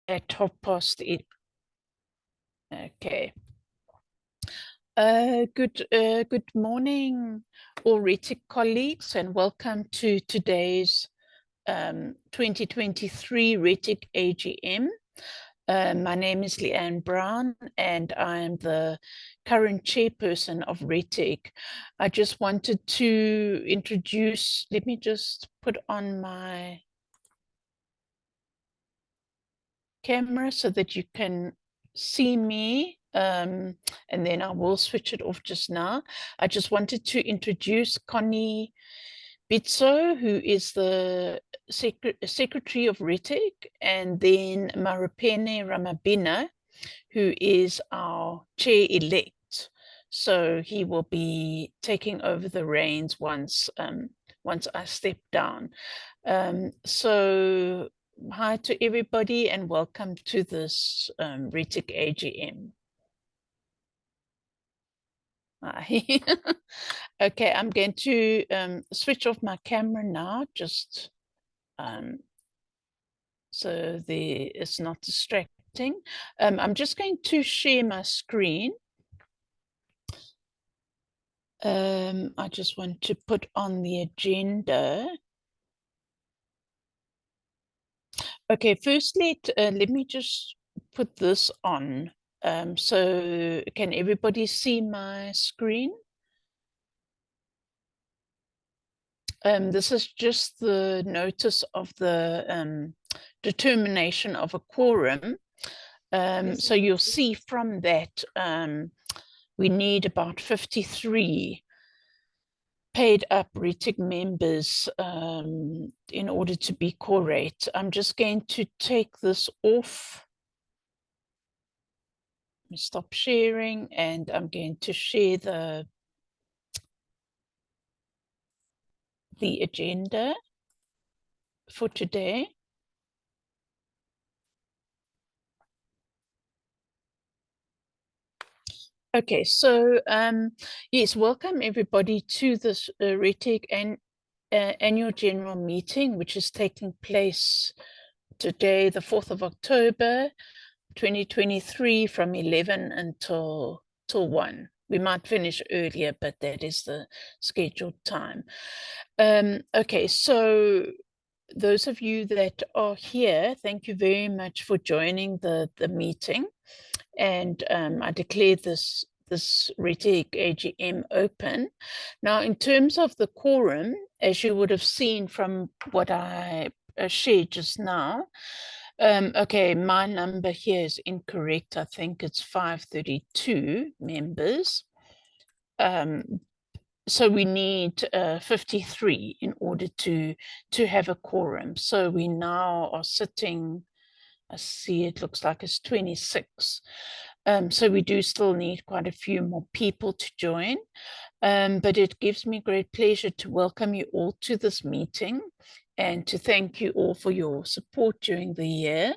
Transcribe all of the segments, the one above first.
at 8:30. Okay. Good morning, all RETIC colleagues, and welcome to today's 2023 RETIC AGM. My name is Leanne Brown, and I am the current chairperson of RETIC. I just wanted to introduce, let me just put on my camera so that you can see me, and then I will switch it off just now. I just wanted to introduce Connie Bitso, who is the Secretary of RETIC, and then Marupene Ramabina, who is our Chair-elect. So he will be taking over the reins once I step down. So hi to everybody and welcome to this RETIC AGM. Hi. Okay, I'm going to switch off my camera now, just so it's not distracting. I'm just going to share my screen. I just want to put on the agenda. Okay, firstly, let me just put this on. So can everybody see my screen? This is just the notice of the determination of a quorum. So you'll see from that we need about 53 paid up RETIC members in order to be quorate. I'm just going to take this off. Let me stop sharing, and I'm going to share the agenda for today. Okay, so yes, welcome everybody to this RETIC annual general meeting, which is taking place today, the 4th of October, 2023, from 11 until 1. We might finish earlier, but that is the scheduled time. Okay, so those of you that are here, thank you very much for joining the meeting. And I declare this RETIC AGM open. Now, in terms of the quorum, as you would have seen from what I shared just now, okay, my number here is incorrect. I think it's 532 members. So we need 53 in order to have a quorum. So we now are sitting, I see it looks like it's 26. So we do still need quite a few more people to join. But it gives me great pleasure to welcome you all to this meeting and to thank you all for your support during the year.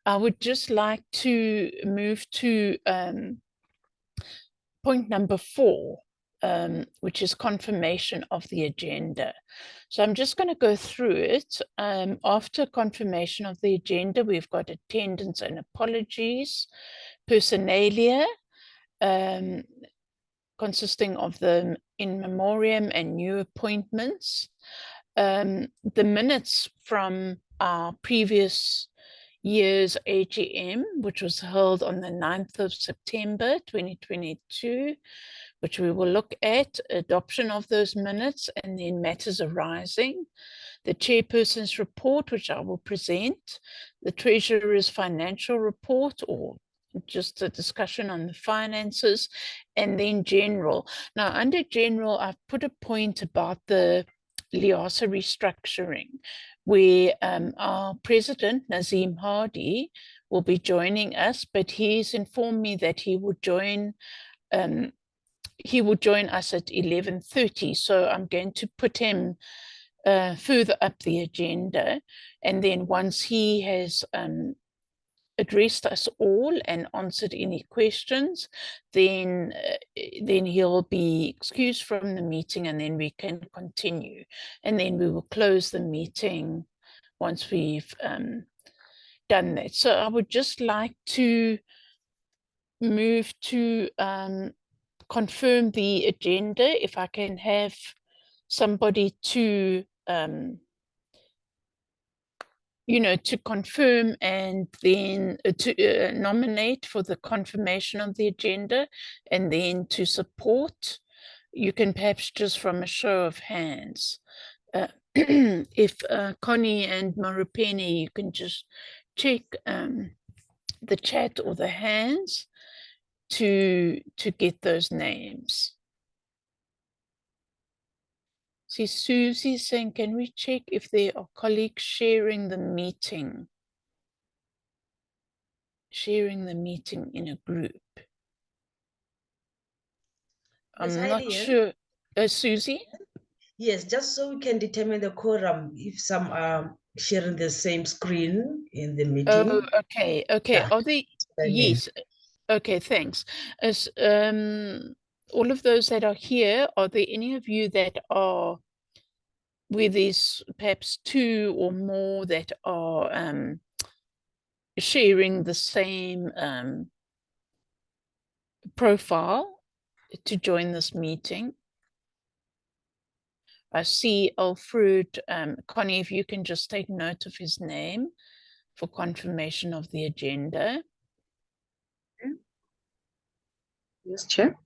I would just like to move to point number 4, which is confirmation of the agenda. So I'm just going to go through it. After confirmation of the agenda, we've got attendance and apologies, personalia, consisting of the in memoriam and new appointments, the minutes from our previous year's AGM, which was held on the 9th of September 2022, which we will look at, adoption of those minutes, and then matters arising, the chairperson's report, which I will present, the treasurer's financial report, or just a discussion on the finances, and then general. Now, under general, I've put a point about the LIASA restructuring, where our president, Nazim Hardy, will be joining us, but he's informed me that he will join us at 11:30. So I'm going to put him further up the agenda. And then once he has addressed us all and answered any questions, then he'll be excused from the meeting, and then we can continue. And then we will close the meeting once we've done that. So I would just like to move to confirm the agenda. If I can have somebody to to confirm and then to nominate for the confirmation of the agenda, and then to support. You can perhaps just from a show of hands. If Connie and Marupeni, you can just check the chat or the hands to get those names. See, Susie saying, can we check if there are colleagues sharing the meeting? Sharing the meeting in a group. Yes, I'm not Heidi, sure. Susie? Yes, just so we can determine the quorum if some are sharing the same screen in the Oh, meeting. okay. Okay. Yeah, Are they? I mean. Yes. Okay, thanks. As all of those that are here, are there any of you that are where there's perhaps two or more that are sharing the same profile to join this meeting? I see Alfred, Connie, if you can just take note of his name for confirmation of the agenda. Yes, Chair.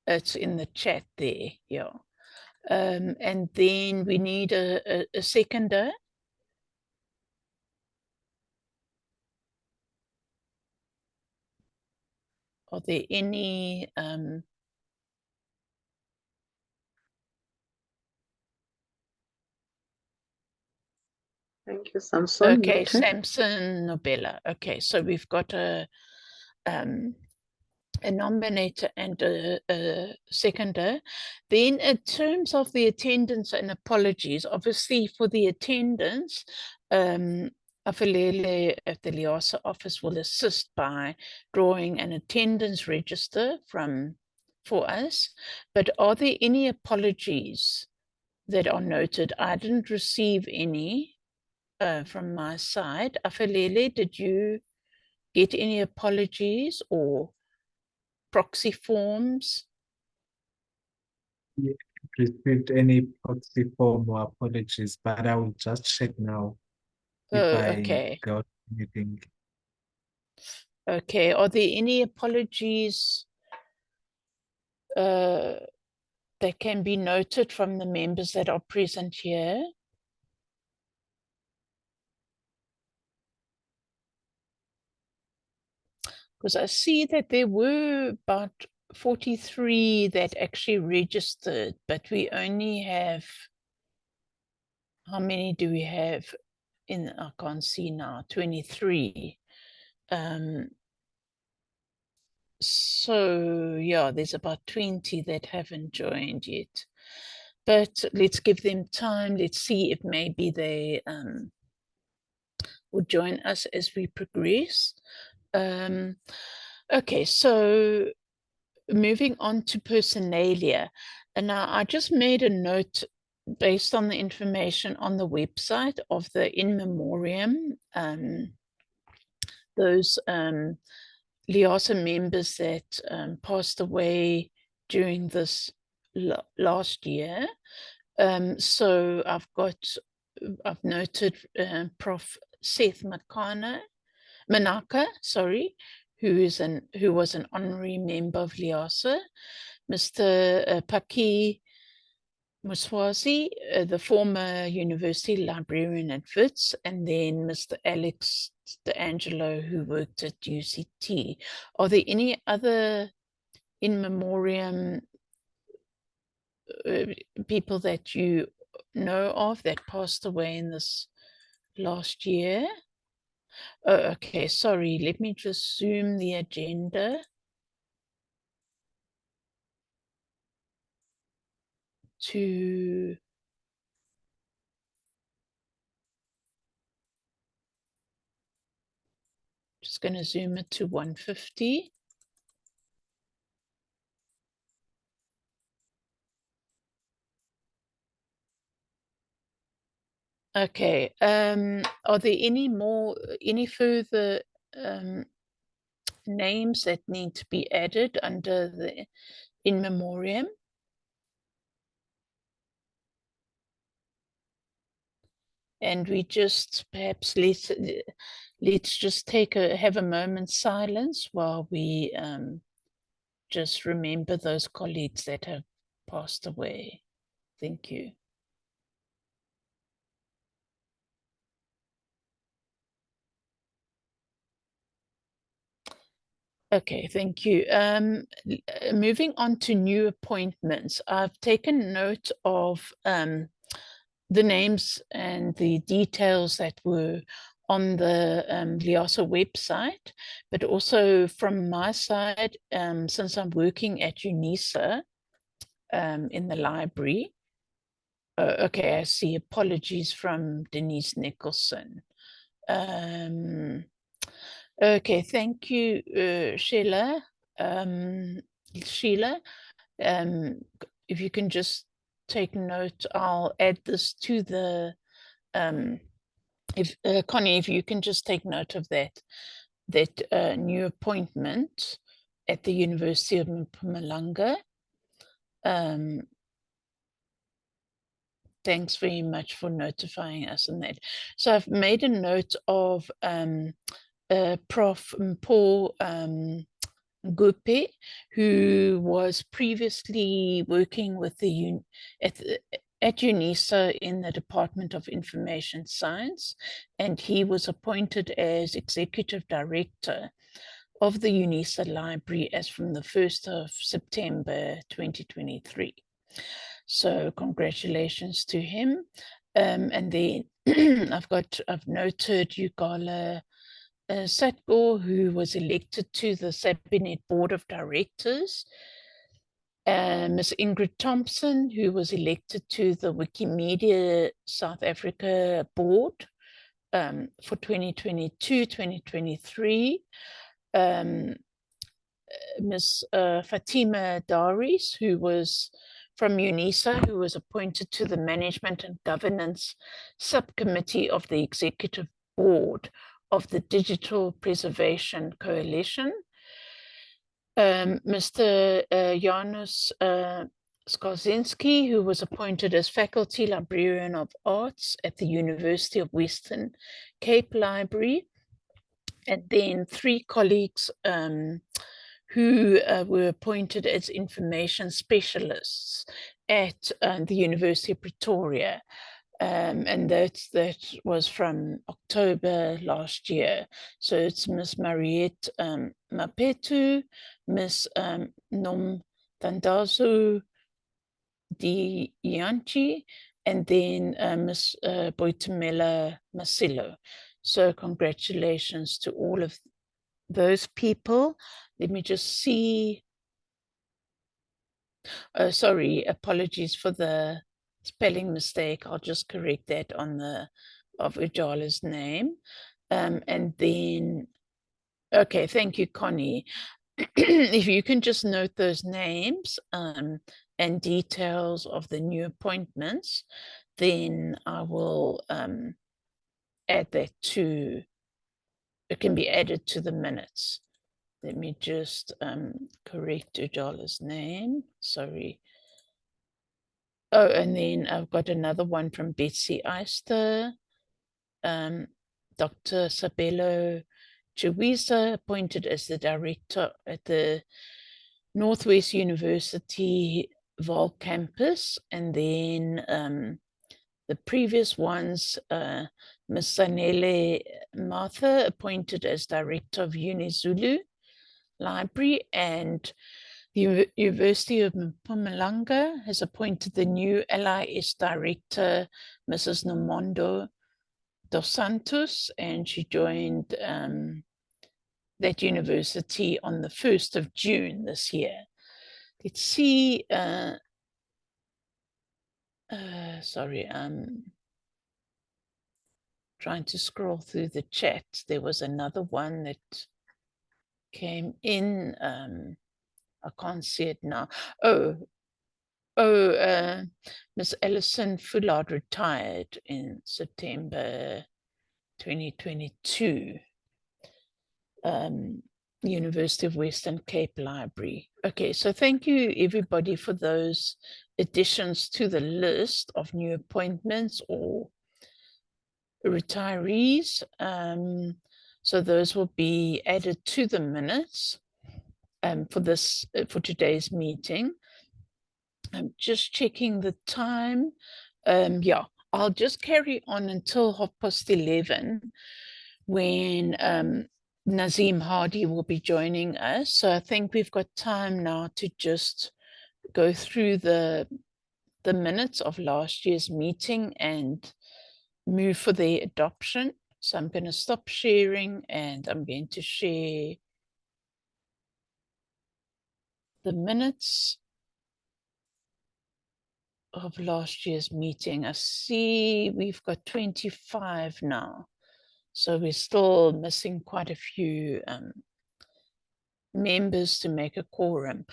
It's in the chat there, yeah. And then we need a seconder. Are there any Thank you, Samson. okay, Noted. Samson Nobella. Okay, so we've got a nominator and a seconder. Then in terms of the attendance and apologies, obviously for the attendance, Afalele at the Liasa office will assist by drawing an attendance register for us. But are there any apologies that are noted? I didn't receive any from my side. Afalele, did you get any apologies or proxy forms? Yeah, received any proxy form or apologies, but I will just check now if Oh, I okay. got anything. Okay. Are there any apologies that can be noted from the members that are present here? Because I see that there were about 43 that actually registered, but we only have, how many do we have in, I can't see now, 23. So yeah, there's about 20 that haven't joined yet. But let's give them time. Let's see if maybe they will join us as we progress. Okay, so moving on to personalia. And now I just made a note based on the information on the website of the in memoriam, those Liasa members that passed away during this last year. So I've noted Prof. Seth Manaka, sorry, who was an honorary member of Liasa, Mr. Paki Muswazi, the former university librarian at Wits, and then Mr. Alex D'Angelo, who worked at UCT. Are there any other in memoriam people that you know of that passed away in this last year? Oh, okay, sorry, let me just zoom the agenda to just going to zoom it to 150. Okay. Are there any further names that need to be added under the in memoriam? And we just perhaps let's just have a moment's silence while we just remember those colleagues that have passed away. Thank you. Okay, thank you. Moving on to new appointments, I've taken note of the names and the details that were on the LIASA website, but also from my side, since I'm working at UNISA in the library. Okay, I see. Apologies from Denise Nicholson. Okay, thank you, Sheila. Sheila, if you can just take note, I'll add this to the, Connie, if you can just take note of that new appointment at the University of Mpumalanga. Thanks very much for notifying us on that. So I've made a note of Prof. Paul Gupe, who was previously working with at UNISA in the Department of Information Science, and he was appointed as Executive Director of the UNISA Library as from the 1st of September 2023. So congratulations to him. And then I've noted Ugala Satgor, who was elected to the SAPINET Board of Directors. Ms. Ingrid Thompson, who was elected to the Wikimedia South Africa Board for 2022-2023. Ms. Fatima Daris, who was from UNISA, who was appointed to the Management and Governance Subcommittee of the Executive Board of the Digital Preservation Coalition. Mr. Janusz Skarzinski, who was appointed as Faculty Librarian of Arts at the University of Western Cape Library. And then 3 colleagues who were appointed as information specialists at the University of Pretoria. And that was from October last year. So it's Ms. Mariette Mapetu, Ms. Nom Tandazo Dianchi, and then Ms. Boitumela Masilo. So congratulations to all of those people. Let me just see. Sorry, apologies for the spelling mistake. I'll just correct that on the of Ujala's name. And then, okay, thank you, Connie. If you can just note those names and details of the new appointments, then I will add that to, it can be added to the minutes. Let me just correct Ujala's name. Sorry. Oh, and then I've got another one from Betsy Eister. Dr. Sabelo Chiwiza, appointed as the director at the Northwest University Vaal campus. And then the previous ones, Ms. Sanele Martha, appointed as director of UniZulu Library, and the University of Mpumalanga has appointed the new LIS director, Mrs. Nomondo dos Santos, and she joined that university on the 1st of June this year. Let's see, sorry, trying to scroll through the chat. There was another one that came in. I can't see it now. Oh, Miss Ellison Fullard retired in September 2022. University of Western Cape Library. Okay, so thank you everybody for those additions to the list of new appointments or retirees. So those will be added to the minutes for today's meeting. I'm just checking the time. Yeah, I'll just carry on until 11:30 when Nazim Hardy will be joining us. So I think we've got time now to just go through the minutes of last year's meeting and move for the adoption. So I'm going to stop sharing and I'm going to share the minutes of last year's meeting. I see we've got 25 now. So we're still missing quite a few members to make a quorum.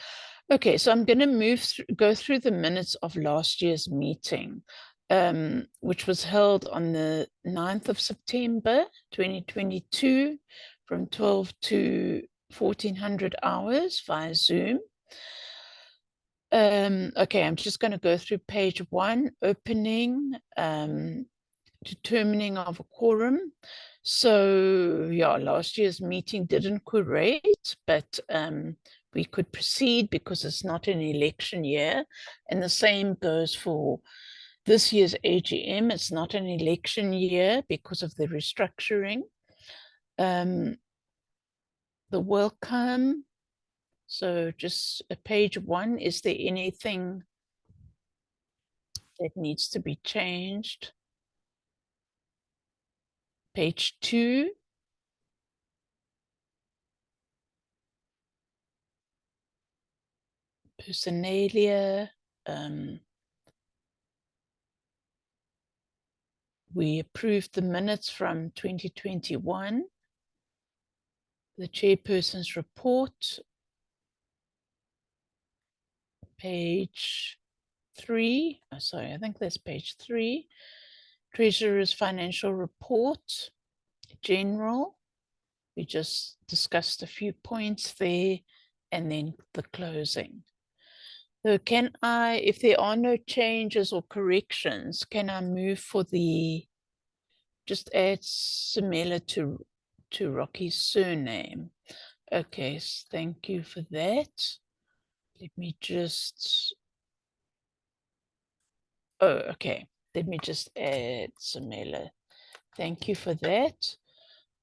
Okay, so I'm going to go through the minutes of last year's meeting, which was held on the 9th of September 2022 from 12 to 1400 hours via Zoom. Okay, I'm just going to go through page 1, opening, determining of a quorum. So yeah, last year's meeting didn't quorate, but we could proceed because it's not an election year. And the same goes for this year's AGM. It's not an election year because of the restructuring. The welcome. So just page 1, is there anything that needs to be changed? Page 2. Personalia. We approved the minutes from 2021. The chairperson's report. Page 3. Oh, sorry, I think that's page 3. Treasurer's financial report. General. We just discussed a few points there and then the closing. So can I, if there are no changes or corrections, can I move for the, just add similar to Rocky's surname? Okay, thank you for that. Let me just, oh, okay. Let me just add similar. Thank you for that.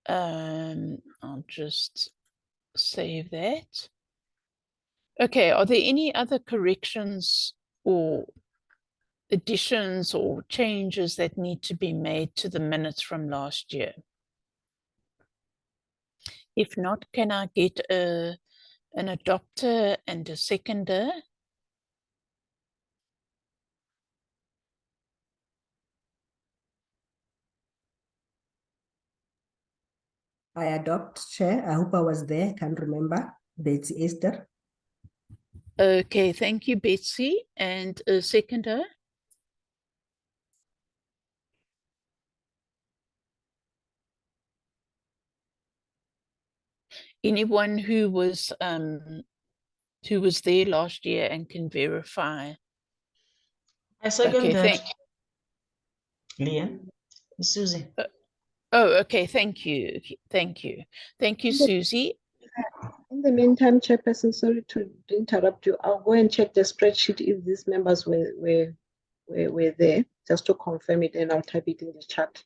I'll just save that. Okay, are there any other corrections or additions or changes that need to be made to the minutes from last year? If not, can I get an adopter and a seconder? I adopt, Chair. I hope I was there. Can't remember. Betsy Esther. Okay, thank you, Betsy. And a seconder? Anyone who was there last year and can verify? I second Okay, that. Leah, Susie. Oh, okay, thank you. Thank you. Thank you, Susie. In the meantime, Chairperson, sorry to interrupt you. I'll go and check the spreadsheet if these members were there, just to confirm it, and I'll type it in the chat.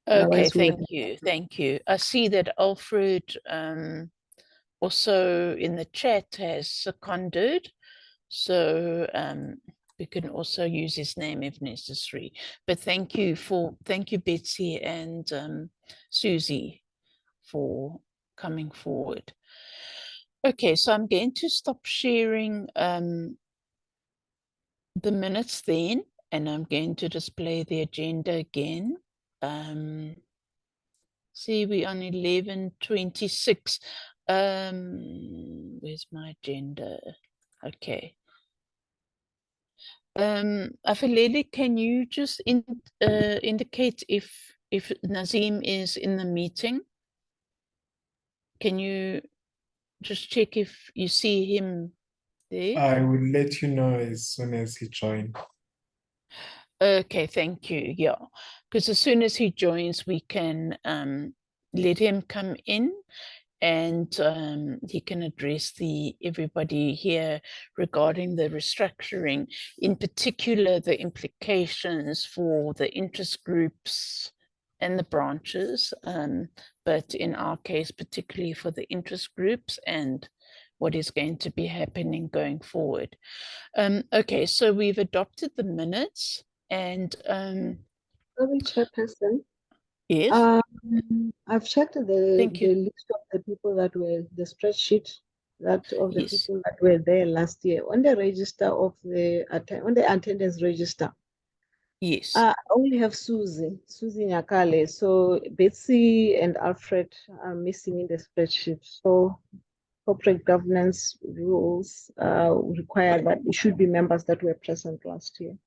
Okay, Otherwise, thank you. Thank you. I see that Alfred also in the chat has seconded. So we can also use his name if necessary. But thank you, Betsy and Susie for coming forward. Okay, so I'm going to stop sharing the minutes then, and I'm going to display the agenda again. See, we're on 11:26. Where's my agenda? Okay. Afalele, can you just indicate if Nazim is in the meeting? Can you just check if you see him there? I will let you know as soon as he joins. Okay, thank you. Yeah, because as soon as he joins, we can let him come in, and he can address everybody here regarding the restructuring, in particular the implications for the interest groups and the branches, but in our case, particularly for the interest groups and what is going to be happening going forward. Okay, so we've adopted the minutes, and Sorry, Chairperson. yes, I've checked thank you. the list of the people that were the spreadsheet that of the Yes. people that were there last year on the register of the on the attendance register. Yes. I only have Susie Nyakale. So Betsy and Alfred are missing in the spreadsheet. So corporate governance rules require that it should be members that were present last year.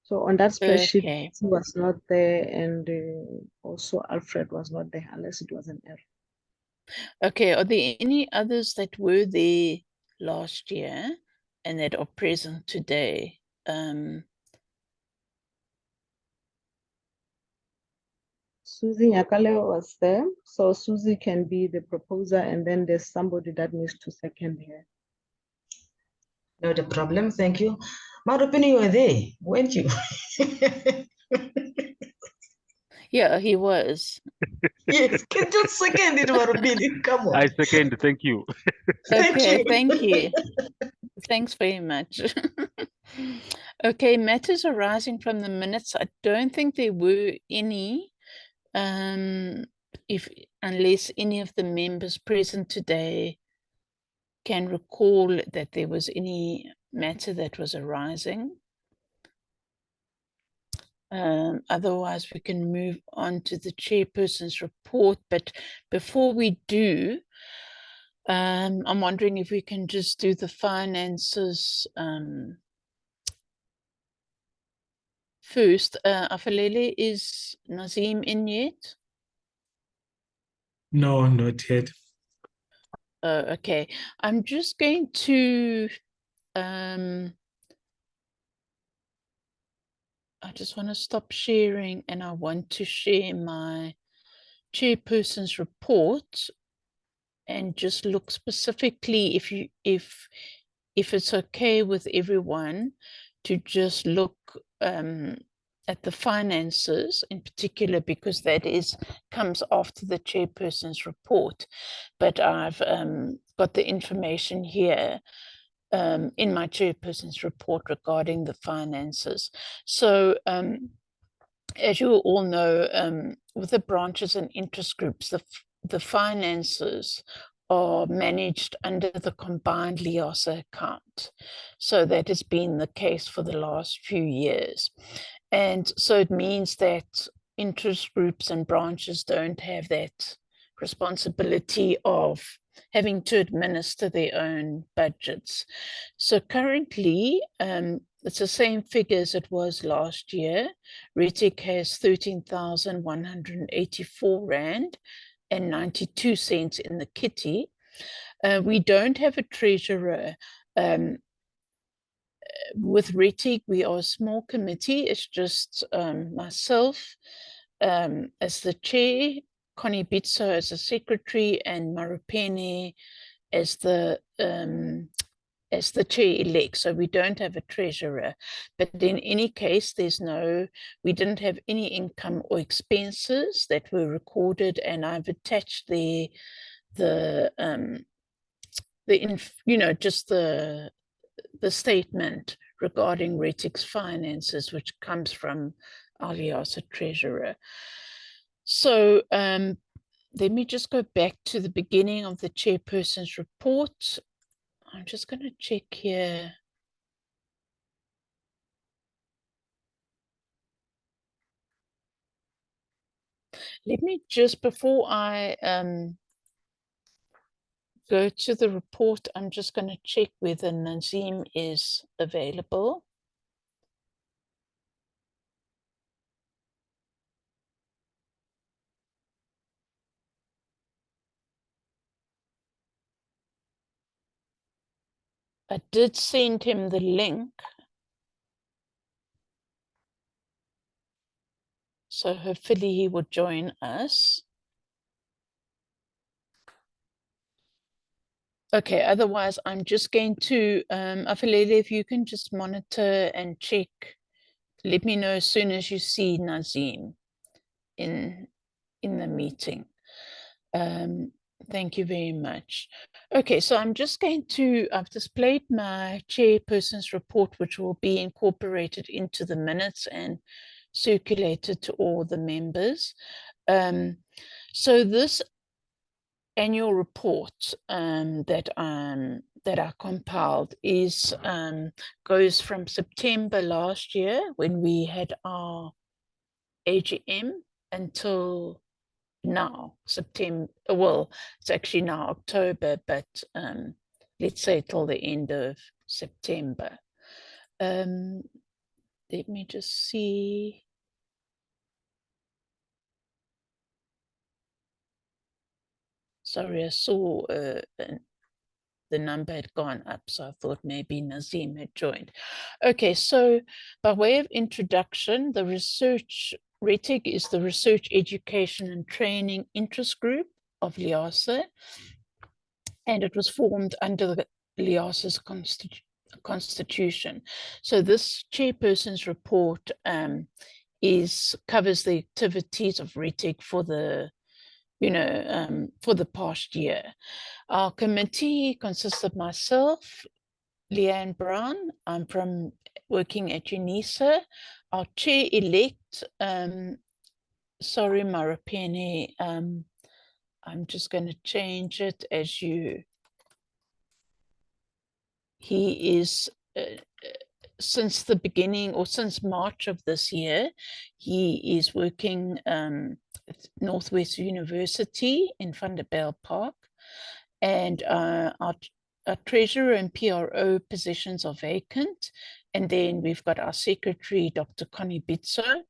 So on that spreadsheet, Okay. Betsy was not there, and also Alfred was not there, unless it was an error. Okay, are there any others that were there last year and that are present today? Susie Nyakale was there, so Susie can be the proposer, and then there's somebody that needs to second here. Not a problem, thank you. Marupini, you were there, weren't you? Yeah, he was. Yes, can just second it, Marupini. Come on. I second, thank you. Thank Okay, you. thank you. Thanks very much. Okay, matters arising from the minutes. I don't think there were any, unless any of the members present today can recall that there was any matter that was arising. Otherwise, we can move on to the chairperson's report. But before we do, I'm wondering if we can just do the finances first. Afalele, is Nazim in yet? No, not yet. Okay. I'm just going to I just want to stop sharing, and I want to share my chairperson's report and just look specifically if it's okay with everyone to just look at the finances in particular, because that comes after the chairperson's report. But I've got the information here in my chairperson's report regarding the finances. So as you all know, with the branches and interest groups, the finances are managed under the combined LIASA account. So that has been the case for the last few years. And so it means that interest groups and branches don't have that responsibility of having to administer their own budgets. So currently, it's the same figure as it was last year. RETIC has 13,184 Rand and 92 cents in the kitty. We don't have a treasurer. With RETIC, we are a small committee. It's just myself as the chair, Connie Bitso as the secretary, and Marupene as the chair-elect. So we don't have a treasurer. But in any case, we didn't have any income or expenses that were recorded, and I've attached just the statement regarding RETIC's finances, which comes from our LIASA treasurer. So let me just go back to the beginning of the chairperson's report. I'm just going to check here. Let me just, before I go to the report, I'm just going to check whether Nazim is available. I did send him the link. So hopefully he will join us. Okay, otherwise I'm just going to, Afalele, if you can just monitor and check, let me know as soon as you see Nazim in the meeting. Thank you very much. Okay, so I'm just going to, I've displayed my chairperson's report, which will be incorporated into the minutes and circulated to all the members. So this annual report that I compiled is goes from September last year when we had our AGM until now, September. Well, it's actually now October, but let's say till the end of September. Let me just see. Sorry, I saw the number had gone up, so I thought maybe Nazim had joined. Okay, so by way of introduction, the research, RETIG is the Research Education and Training Interest Group of LIASA, and it was formed under the LIASA's constitution. So this chairperson's report covers the activities of RETIG for the for the past year. Our committee consists of myself, Leanne Brown. I'm from working at UNISA. Our chair-elect, sorry, Marapene, I'm just going to change it as you. He is, since the beginning or since March of this year, he is working at Northwest University in Vanderbijl Park. And our treasurer and PRO positions are vacant. And then we've got our secretary, Dr. Connie Bitso,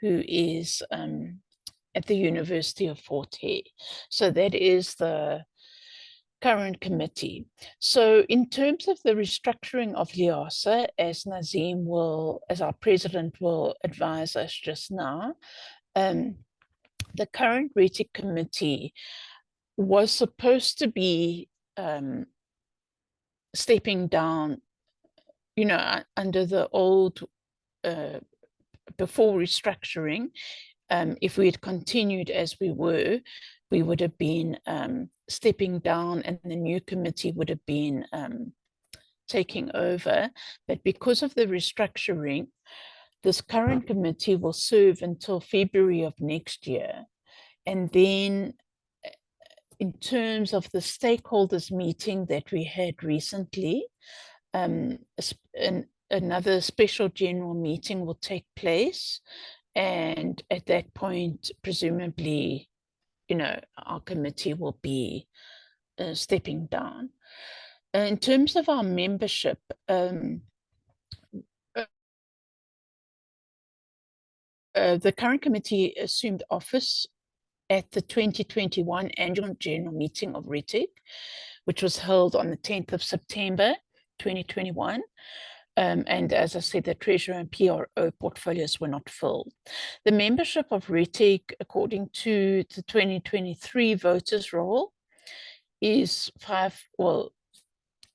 who is at the University of Fort Hare. So that is the current committee. So in terms of the restructuring of LIASA, as Nazim will, as our president will advise us just now, the current RETIC committee was supposed to be stepping down, under the old, before restructuring. If we had continued as we were, we would have been stepping down and the new committee would have been taking over. But because of the restructuring, this current committee will serve until February of next year. And then in terms of the stakeholders meeting that we had recently, another special general meeting will take place. And at that point, presumably, our committee will be stepping down. In terms of our membership, the current committee assumed office at the 2021 annual general meeting of RETIC, which was held on the 10th of September, 2021. And as I said, the treasurer and PRO portfolios were not filled. The membership of RETIC, according to the 2023 voters roll, is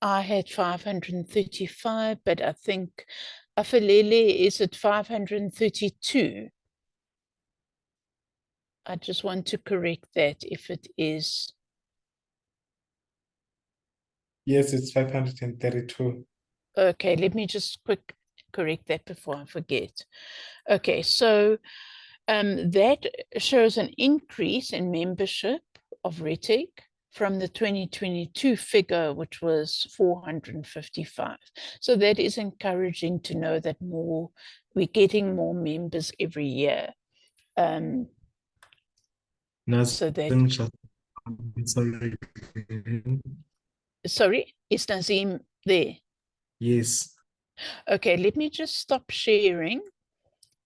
I had 535, but I think Afalele is at 532. I just want to correct that if it is. Yes, it's 532. Okay, let me just correct that before I forget. Okay, so that shows an increase in membership of RETIC from the 2022 figure, which was 455. So that is encouraging to know that we're getting more members every year. So that, sorry, is Nazim there? Yes. Okay, let me just stop sharing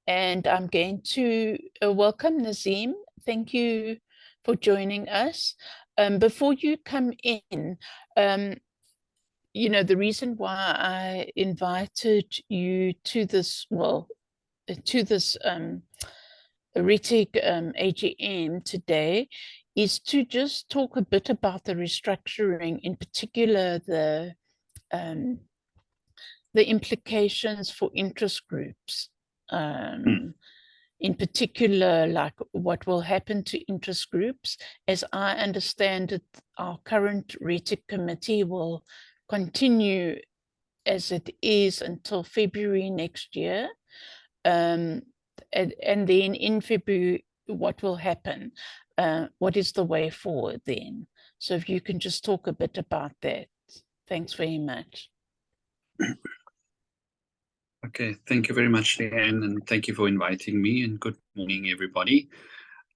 and I'm going to welcome Nazim. Thank you for joining us. Before you come in, you know, the reason why I invited you to this, to this RETIC AGM today is to just talk a bit about the restructuring, in particular the implications for interest groups. In particular, like what will happen to interest groups. As I understand it, our current RETIC committee will continue as it is until February next year. And then in February, what will happen? What is the way forward then? So if you can just talk a bit about that. Thanks very much. Okay, thank you very much, Leanne, and thank you for inviting me, and good morning, everybody.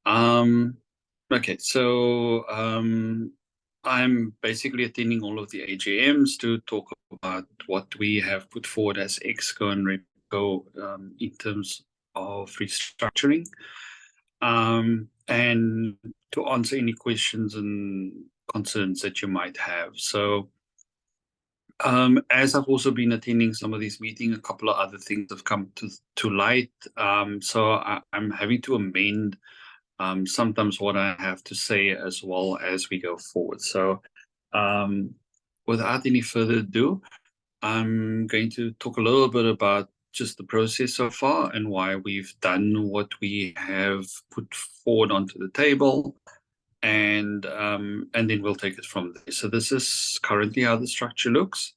Okay, so I'm basically attending all of the AGMs to talk about what we have put forward as EXCO and REPCO in terms of restructuring, and to answer any questions and concerns that you might have. So as I've also been attending some of these meetings, a couple of other things have come to light. So I'm having to amend sometimes what I have to say as well as we go forward. So without any further ado, I'm going to talk a little bit about just the process so far and why we've done what we have put forward onto the table. And then we'll take it from there. So this is currently how the structure looks.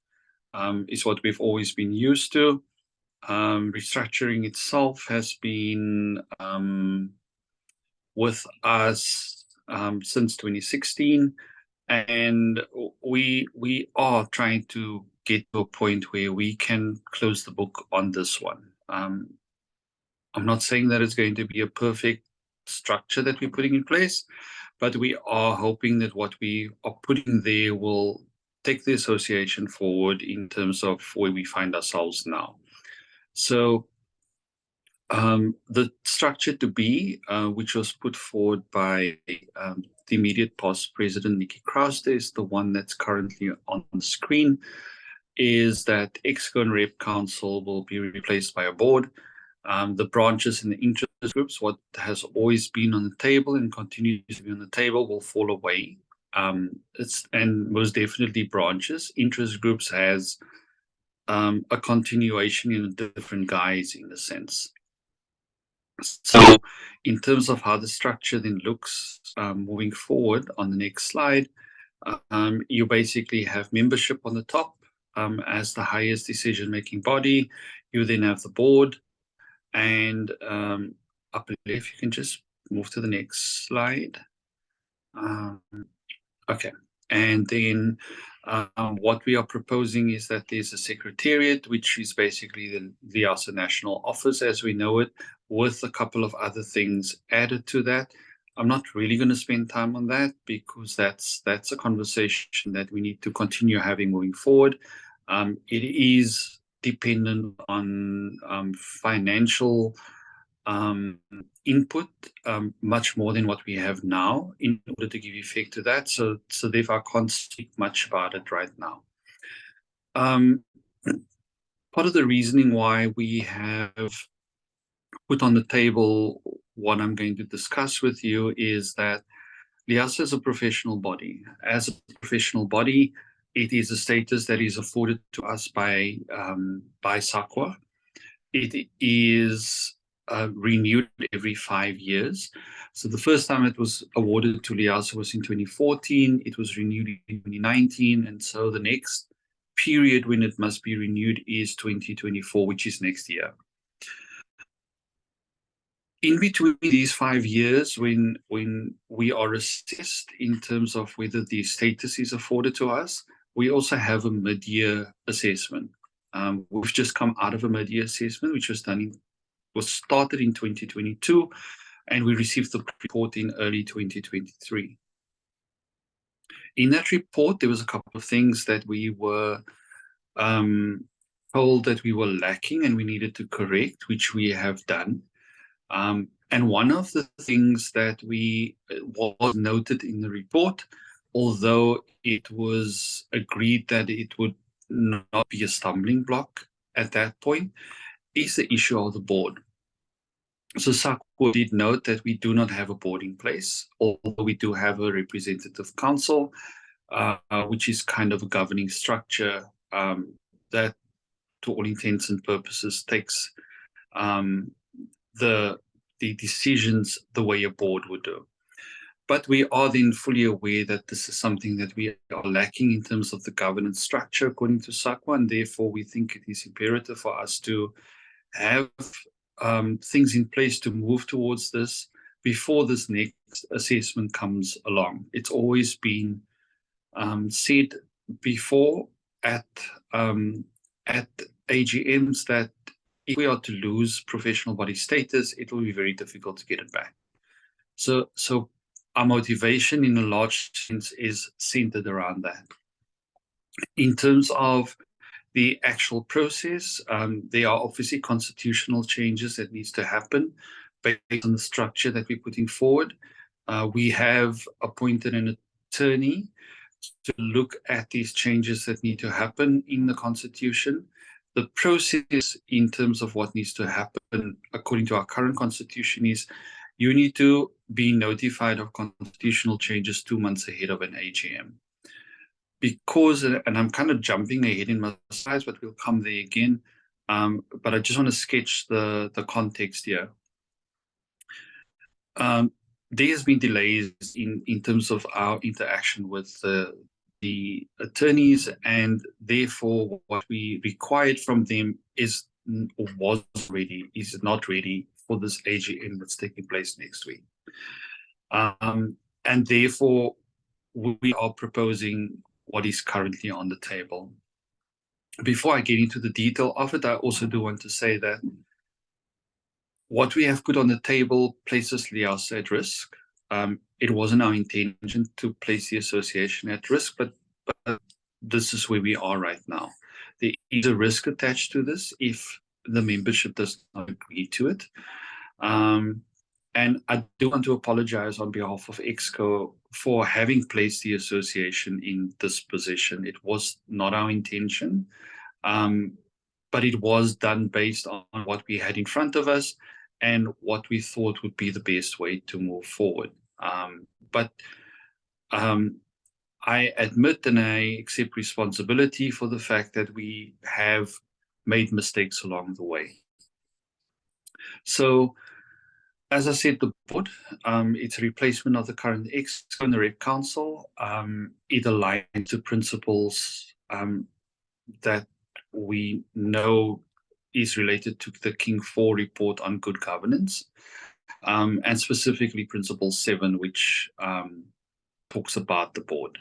Is what we've always been used to. Restructuring itself has been with us since 2016, and we are trying to get to a point where we can close the book on this one. I'm not saying that it's going to be a perfect structure that we're putting in place, but we are hoping that what we are putting there will take the association forward in terms of where we find ourselves now. So the structure to be, which was put forward by the immediate past President Nikki Krauste, is the one that's currently on the screen, is that EXCO and Rep Council will be replaced by a board. The branches and the interest groups, what has always been on the table and continues to be on the table, will fall away. And most definitely branches. Interest groups has a continuation in a different guise, in a sense. So in terms of how the structure then looks moving forward on the next slide, you basically have membership on the top as the highest decision-making body. You then have the board, and up left, you can just move to the next slide. Okay, and then what we are proposing is that there's a secretariat, which is basically the LIASA National Office as we know it, with a couple of other things added to that. I'm not really going to spend time on that because that's a conversation that we need to continue having moving forward. It is dependent on financial input much more than what we have now in order to give effect to that. So therefore I can't speak much about it right now. Part of the reasoning why we have put on the table what I'm going to discuss with you is that LIASA is a professional body. As a professional body, it is a status that is afforded to us by SAQA. It is renewed every 5 years. So the first time it was awarded to LIASA was in 2014. It was renewed in 2019. And so the next period when it must be renewed is 2024, which is next year. In between these 5 years, when we are assessed in terms of whether the status is afforded to us, we also have a mid-year assessment. We've just come out of a mid-year assessment, which was started in 2022, and we received the report in early 2023. In that report, there was a couple of things that we were told that we were lacking and we needed to correct, which we have done. And one of the things that was noted in the report, although it was agreed that it would not be a stumbling block at that point is the issue of the board. So SACWA did note that we do not have a board in place, although we do have a representative council, which is kind of a governing structure that, to all intents and purposes, takes the decisions the way a board would do. But we are then fully aware that this is something that we are lacking in terms of the governance structure according to SACWA, and therefore we think it is imperative for us to have things in place to move towards this before this next assessment comes along. It's always been said before at AGMs that if we are to lose professional body status, it will be very difficult to get it back. So our motivation in a large sense is centered around that. In terms of the actual process, there are obviously constitutional changes that needs to happen based on the structure that we're putting forward. We have appointed an attorney to look at these changes that need to happen in the Constitution. The process in terms of what needs to happen according to our current Constitution is you need to be notified of constitutional changes 2 months ahead of an AGM. Because, and I'm kind of jumping ahead in my slides, but we'll come there again. But I just want to sketch the context here. There has been delays in terms of our interaction with the attorneys, and therefore what we required from them is not ready for this AGM that's taking place next week. And therefore we are proposing what is currently on the table. Before I get into the detail of it, I also do want to say that what we have put on the table places LIAS at risk. It wasn't our intention to place the association at risk, but this is where we are right now. There is a risk attached to this if the membership does not agree to it. And I do want to apologize on behalf of EXCO for having placed the association in this position. It was not our intention, but it was done based on what we had in front of us and what we thought would be the best way to move forward. But I admit and I accept responsibility for the fact that we have made mistakes along the way. So, as I said, the board, it's a replacement of the current EXCO and the Rep Council. It aligns to principles that we know is related to the King 4 report on good governance, and specifically Principle 7, which talks about the board.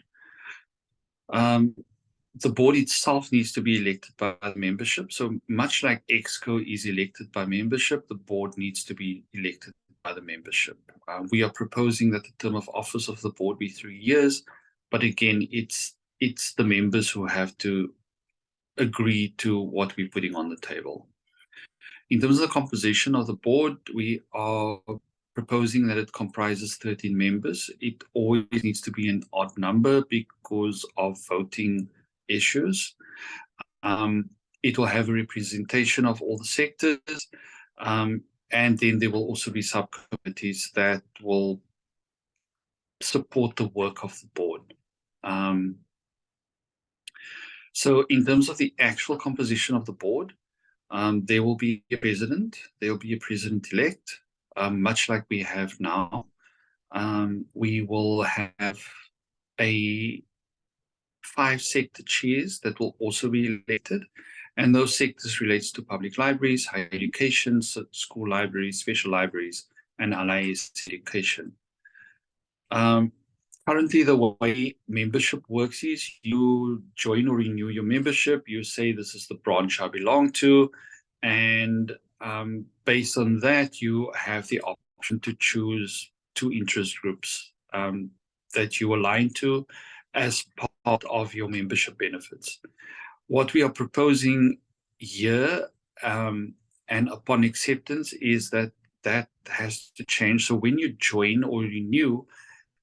The board itself needs to be elected by the membership. So much like EXCO is elected by membership, the board needs to be elected by the membership. We are proposing that the term of office of the board be 3 years, but again, it's the members who have to agree to what we're putting on the table. In terms of the composition of the board, we are proposing that it comprises 13 members. It always needs to be an odd number because of voting issues. It will have a representation of all the sectors, and then there will also be subcommittees that will support the work of the board. So in terms of the actual composition of the board, there will be a president, there will be a president-elect, much like we have now. We will have 5 sector chairs that will also be elected, and those sectors relates to public libraries, higher education, school libraries, special libraries, and LIS education. Currently, the way membership works is you join or renew your membership, you say this is the branch I belong to, and based on that, you have the option to choose 2 interest groups that you align to as part of your membership benefits. What we are proposing here, and upon acceptance, is that has to change. So when you join or renew,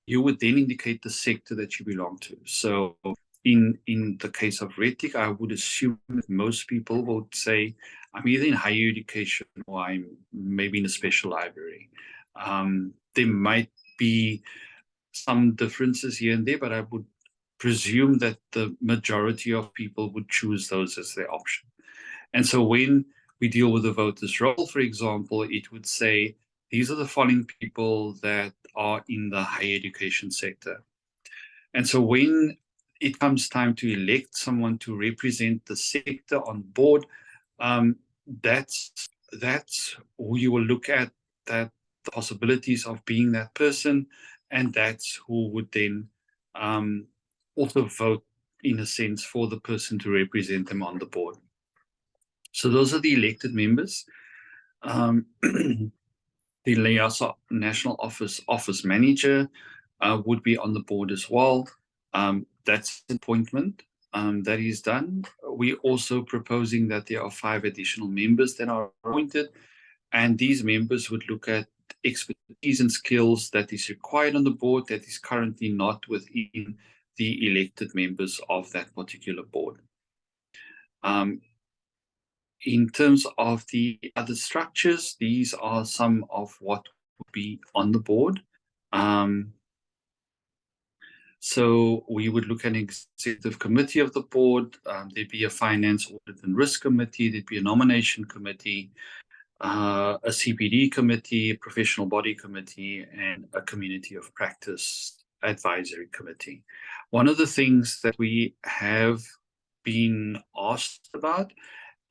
you would then indicate the sector that you belong to. So in the case of RETIC, I would assume that most people would say, I'm either in higher education or I'm maybe in a special library. There might be some differences here and there, but I would presume that the majority of people would choose those as their option. And so when we deal with the voters' roll, for example, it would say, these are the following people that are in the higher education sector. And so when it comes time to elect someone to represent the sector on board, that's who you will look at, that the possibilities of being that person, and that's who would then also vote, in a sense, for the person to represent them on the board. So those are the elected members. The LEASA National Office Manager would be on the board as well. That's an appointment that is done. We're also proposing that there are 5 additional members that are appointed, and these members would look at expertise and skills that is required on the board that is currently not within the elected members of that particular board. In terms of the other structures, these are some of what would be on the board. So we would look at an executive committee of the board. There'd be a finance, audit and risk committee. There'd be a nomination committee, a CPD committee, a professional body committee, and a community of practice advisory committee. One of the things that we have been asked about,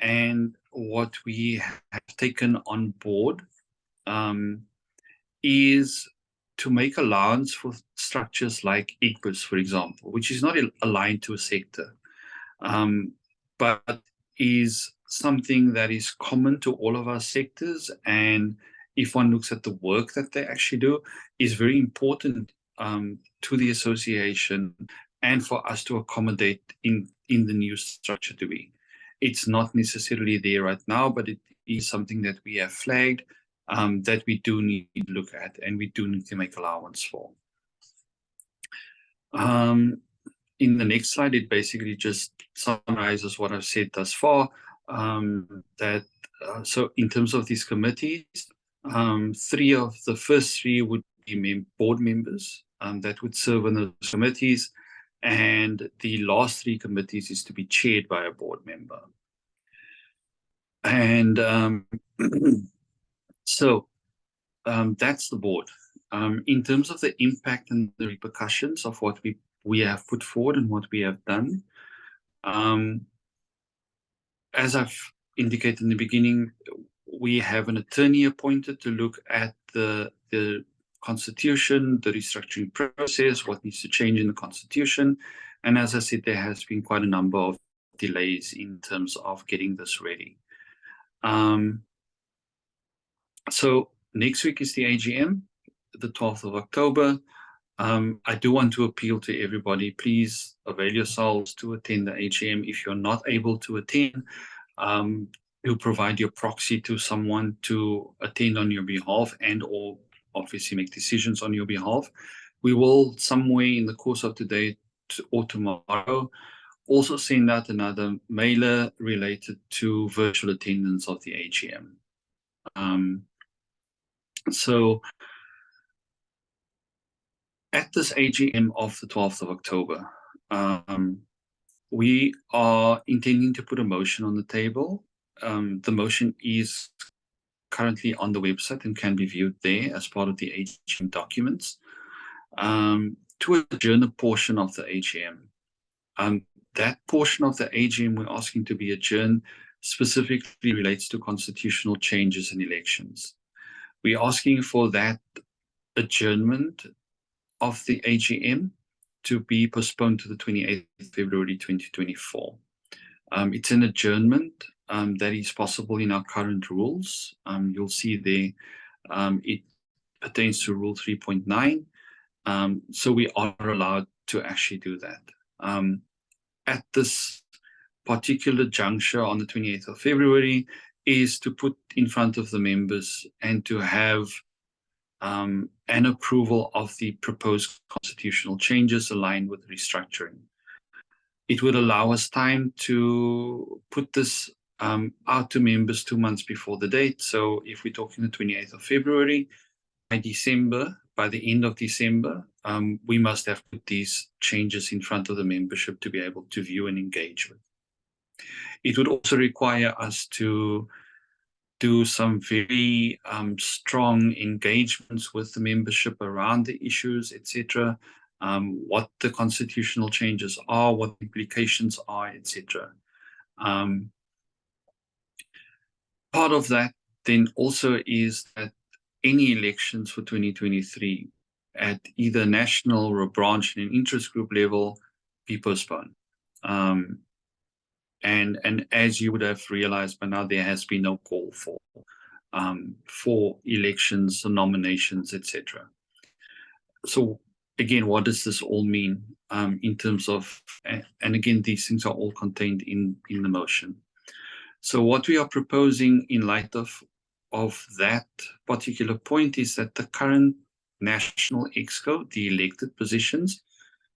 and what we have taken on board, is to make allowance for structures like IGBIS, for example, which is not aligned to a sector, but is something that is common to all of our sectors. And if one looks at the work that they actually do, is very important to the association and for us to accommodate in the new structure to be. It's not necessarily there right now, but it is something that we have flagged that we do need to look at and we do need to make allowance for. In the next slide, it basically just summarizes what I've said thus far. So in terms of these committees, 3 of the first 3 would be board members that would serve on those committees, and the last 3 committees is to be chaired by a board member. And so that's the board. In terms of the impact and the repercussions of what we have put forward and what we have done, as I've indicated in the beginning, we have an attorney appointed to look at the constitution, the restructuring process, what needs to change in the constitution. And as I said, there has been quite a number of delays in terms of getting this ready. So next week is the AGM, the 12th of October. I do want to appeal to everybody, please avail yourselves to attend the AGM. If you're not able to attend, you provide your proxy to someone to attend on your behalf and or obviously make decisions on your behalf. We will somewhere in the course of today or tomorrow also send out another mailer related to virtual attendance of the AGM. So at this AGM of the 12th of October, we are intending to put a motion on the table. The motion is currently on the website and can be viewed there as part of the AGM documents, to adjourn a portion of the AGM. That portion of the AGM we're asking to be adjourned specifically relates to constitutional changes and elections. We're asking for that adjournment of the AGM to be postponed to the 28th of February 2024. It's an adjournment that is possible in our current rules. You'll see there it pertains to Rule 3.9. So we are allowed to actually do that. At this particular juncture on the 28th of February is to put in front of the members and to have an approval of the proposed constitutional changes aligned with restructuring. It would allow us time to put this out to members 2 months before the date. So if we're talking the 28th of February, by December, by the end of December, we must have put these changes in front of the membership to be able to view and engage with. It would also require us to do some very strong engagements with the membership around the issues, etc., what the constitutional changes are, what the implications are, etc. Part of that then also is that any elections for 2023 at either national or branch and interest group level be postponed. And as you would have realized by now, there has been no call for elections, nominations, etc. So again, what does this all mean in terms of, and again, these things are all contained in the motion. So what we are proposing in light of that particular point is that the current national exco, the elected positions,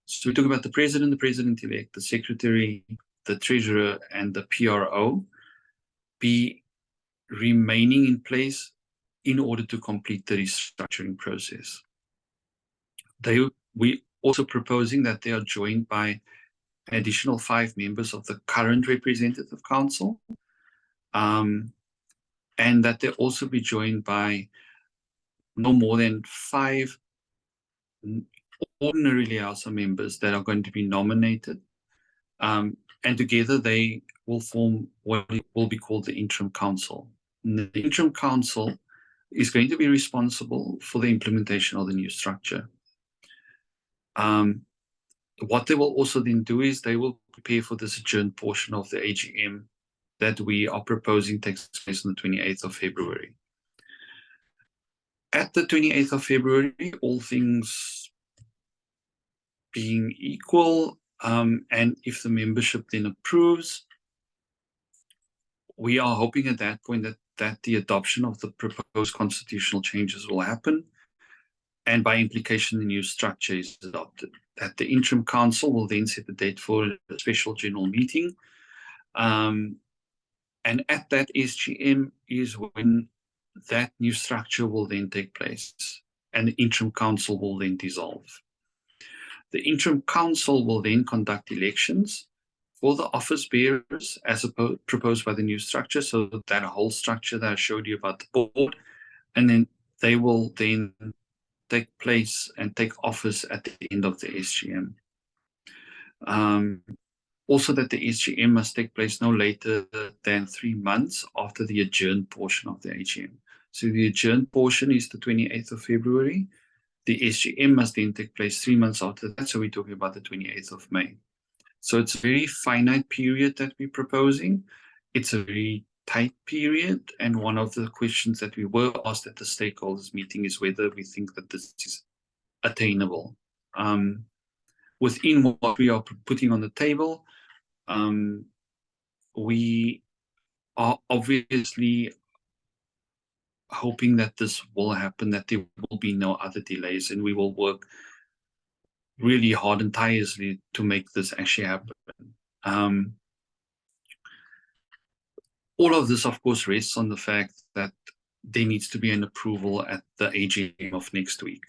so we talk about the president-elect, the secretary, the treasurer, and the PRO, be remaining in place in order to complete the restructuring process. We also proposing that they are joined by an additional 5 members of the current representative council, and that they also be joined by no more than 5 ordinarily House members that are going to be nominated, and together they will form what will be called the interim council. And the interim council is going to be responsible for the implementation of the new structure. What they will also then do is they will prepare for this adjourned portion of the AGM that we are proposing takes place on the 28th of February. At the 28th of February, all things being equal, and if the membership then approves, we are hoping at that point that the adoption of the proposed constitutional changes will happen, and by implication, the new structure is adopted. That the interim council will then set the date for a special general meeting, and at that SGM is when that new structure will then take place, and the interim council will then dissolve. The interim council will then conduct elections for the office bearers as proposed by the new structure, so that whole structure that I showed you about the board, and then they will then take place and take office at the end of the SGM. Also that the SGM must take place no later than 3 months after the adjourned portion of the AGM. So the adjourned portion is the 28th of February. The SGM must then take place 3 months after that, so we're talking about the 28th of May. So it's a very finite period that we're proposing. It's a very tight period, and one of the questions that we were asked at the stakeholders meeting is whether we think that this is attainable. Within what we are putting on the table, we are obviously hoping that this will happen, that there will be no other delays, and we will work really hard and tirelessly to make this actually happen. All of this, of course, rests on the fact that there needs to be an approval at the AGM of next week.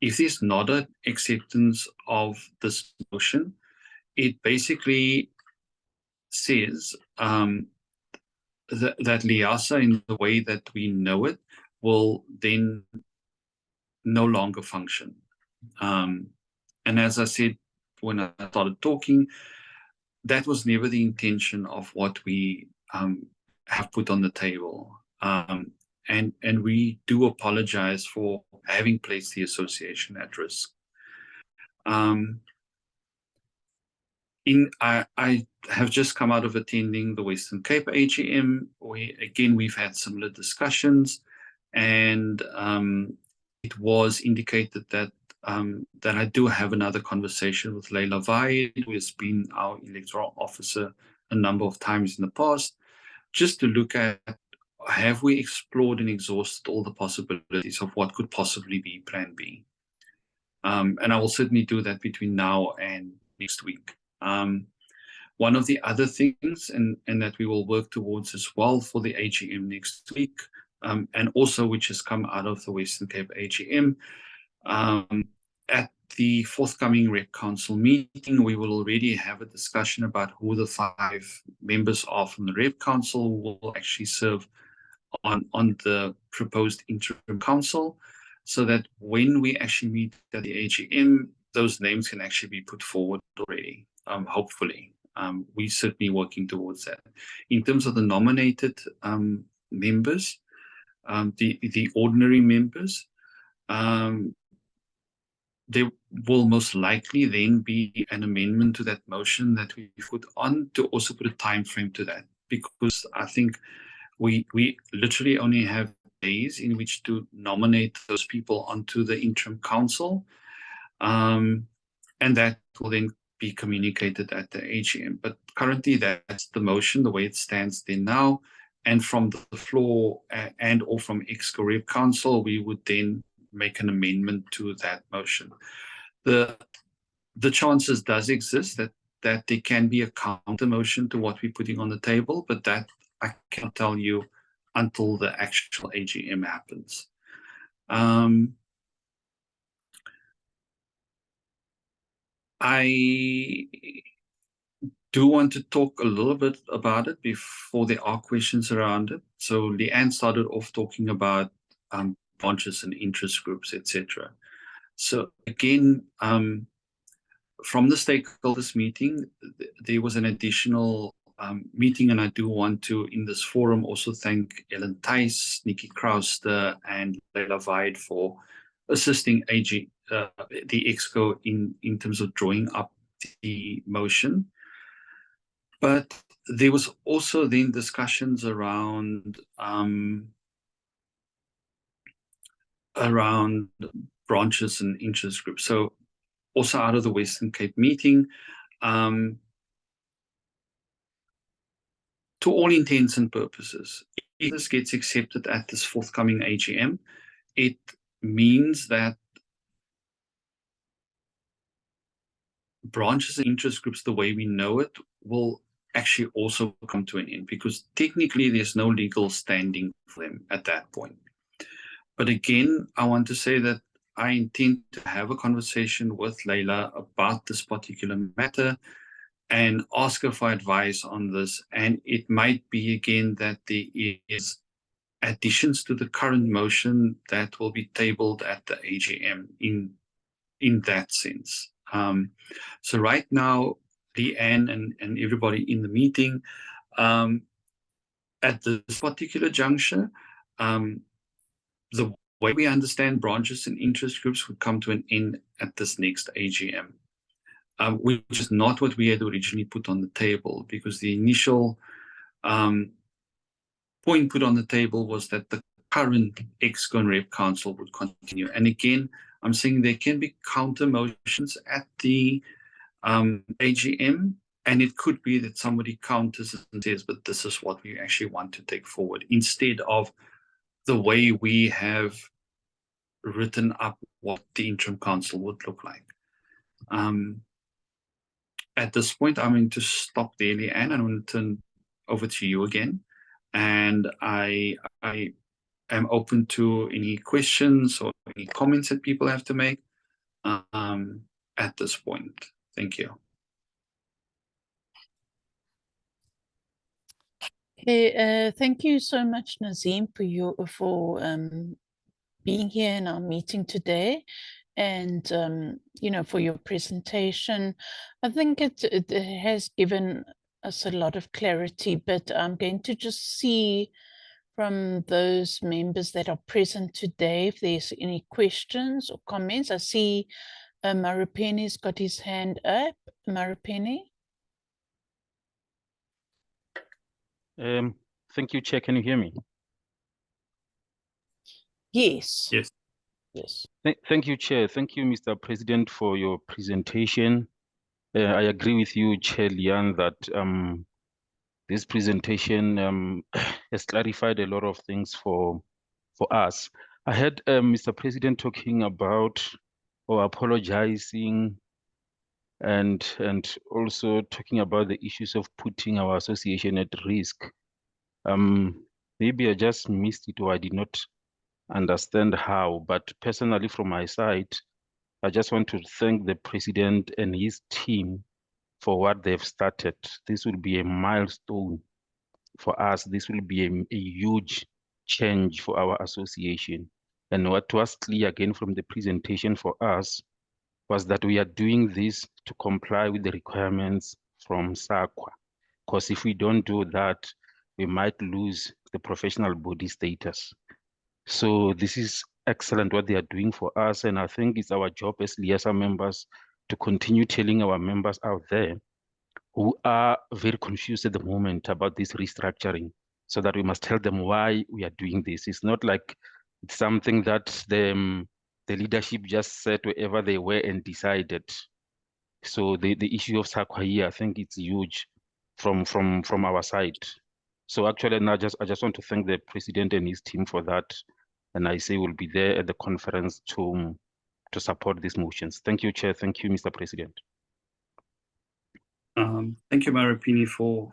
If there's not an acceptance of this motion, it basically says that LIASA, in the way that we know it, will then no longer function. And as I said when I started talking, that was never the intention of what we have put on the table. And we do apologize for having placed the association at risk. I have just come out of attending the Western Cape AGM. We've had similar discussions, and it was indicated that I do have another conversation with Leila Vaid, who has been our electoral officer a number of times in the past, just to look at, have we explored and exhausted all the possibilities of what could possibly be Plan B? And I will certainly do that between now and next week. One of the other things, and that we will work towards as well for the AGM next week, and also which has come out of the Western Cape AGM, at the forthcoming Rep Council meeting, we will already have a discussion about who the 5 members are from the Rep Council who will actually serve on the proposed interim council, so that when we actually meet at the AGM, those names can actually be put forward already, hopefully. We're certainly working towards that. In terms of the nominated members, the ordinary members, there will most likely then be an amendment to that motion that we put on to also put a time frame to that, because I think we literally only have days in which to nominate those people onto the interim council, and that will then be communicated at the AGM. But currently that's the motion, the way it stands there now, and from the floor and or from Exco Rep Council, we would then make an amendment to that motion. The chances does exist that there can be a counter motion to what we're putting on the table, but that I can't tell you until the actual AGM happens. I do want to talk a little bit about it before there are questions around it. So Leanne started off talking about branches and interest groups, etc. So again, from the stakeholders meeting, there was an additional meeting, and I do want to, in this forum, also thank Ellen Thijs, Nikki Krauster, and Leila Vaid for assisting the Exco in terms of drawing up the motion. But there was also then discussions around branches and interest groups. So also out of the Western Cape meeting, to all intents and purposes, if this gets accepted at this forthcoming AGM, it means that branches and interest groups, the way we know it, will actually also come to an end, because technically there's no legal standing for them at that point. But again, I want to say that I intend to have a conversation with Leila about this particular matter and ask her for advice on this. And it might be again that there is additions to the current motion that will be tabled at the AGM in that sense. So right now, Leanne and everybody in the meeting, at this particular juncture, the way we understand branches and interest groups would come to an end at this next AGM, which is not what we had originally put on the table, because the initial point put on the table was that the current Exco and Rep Council would continue. And again, I'm saying there can be counter motions at the AGM, and it could be that somebody counters and says, but this is what we actually want to take forward, instead of the way we have written up what the interim council would look like. At this point, I'm going to stop there, Leanne, and I'm going to turn over to you again. And I am open to any questions or any comments that people have to make at this point. Thank you. Okay, thank you so much, Nazim, for being here in our meeting today, and for your presentation. I think it has given us a lot of clarity, but I'm going to just see from those members that are present today if there's any questions or comments. I see Marupeni's got his hand up. Marupeni? Thank you, Chair. Can you hear me? Yes. Yes. Yes. Thank you, Chair. Thank you, Mr. President, for your presentation. I agree with you, Chair Leanne, that this presentation has clarified a lot of things for us. I heard Mr. President talking about or apologizing and also talking about the issues of putting our association at risk. Maybe I just missed it or I did not understand how, but personally from my side, I just want to thank the president and his team for what they've started. This will be a milestone for us. This will be a huge change for our association. And what was clear again from the presentation for us was that we are doing this to comply with the requirements from SAQA. Because if we don't do that, we might lose the professional body status. So this is excellent what they are doing for us. And I think it's our job as LIASA members to continue telling our members out there who are very confused at the moment about this restructuring, so that we must tell them why we are doing this. It's not like it's something that the leadership just said wherever they were and decided. So the issue of SAQA here, I think it's huge from our side. So actually, I just want to thank the president and his team for that. And I say we'll be there at the conference to support these motions. Thank you, Chair. Thank you, Mr. President. Thank you, Maripini, for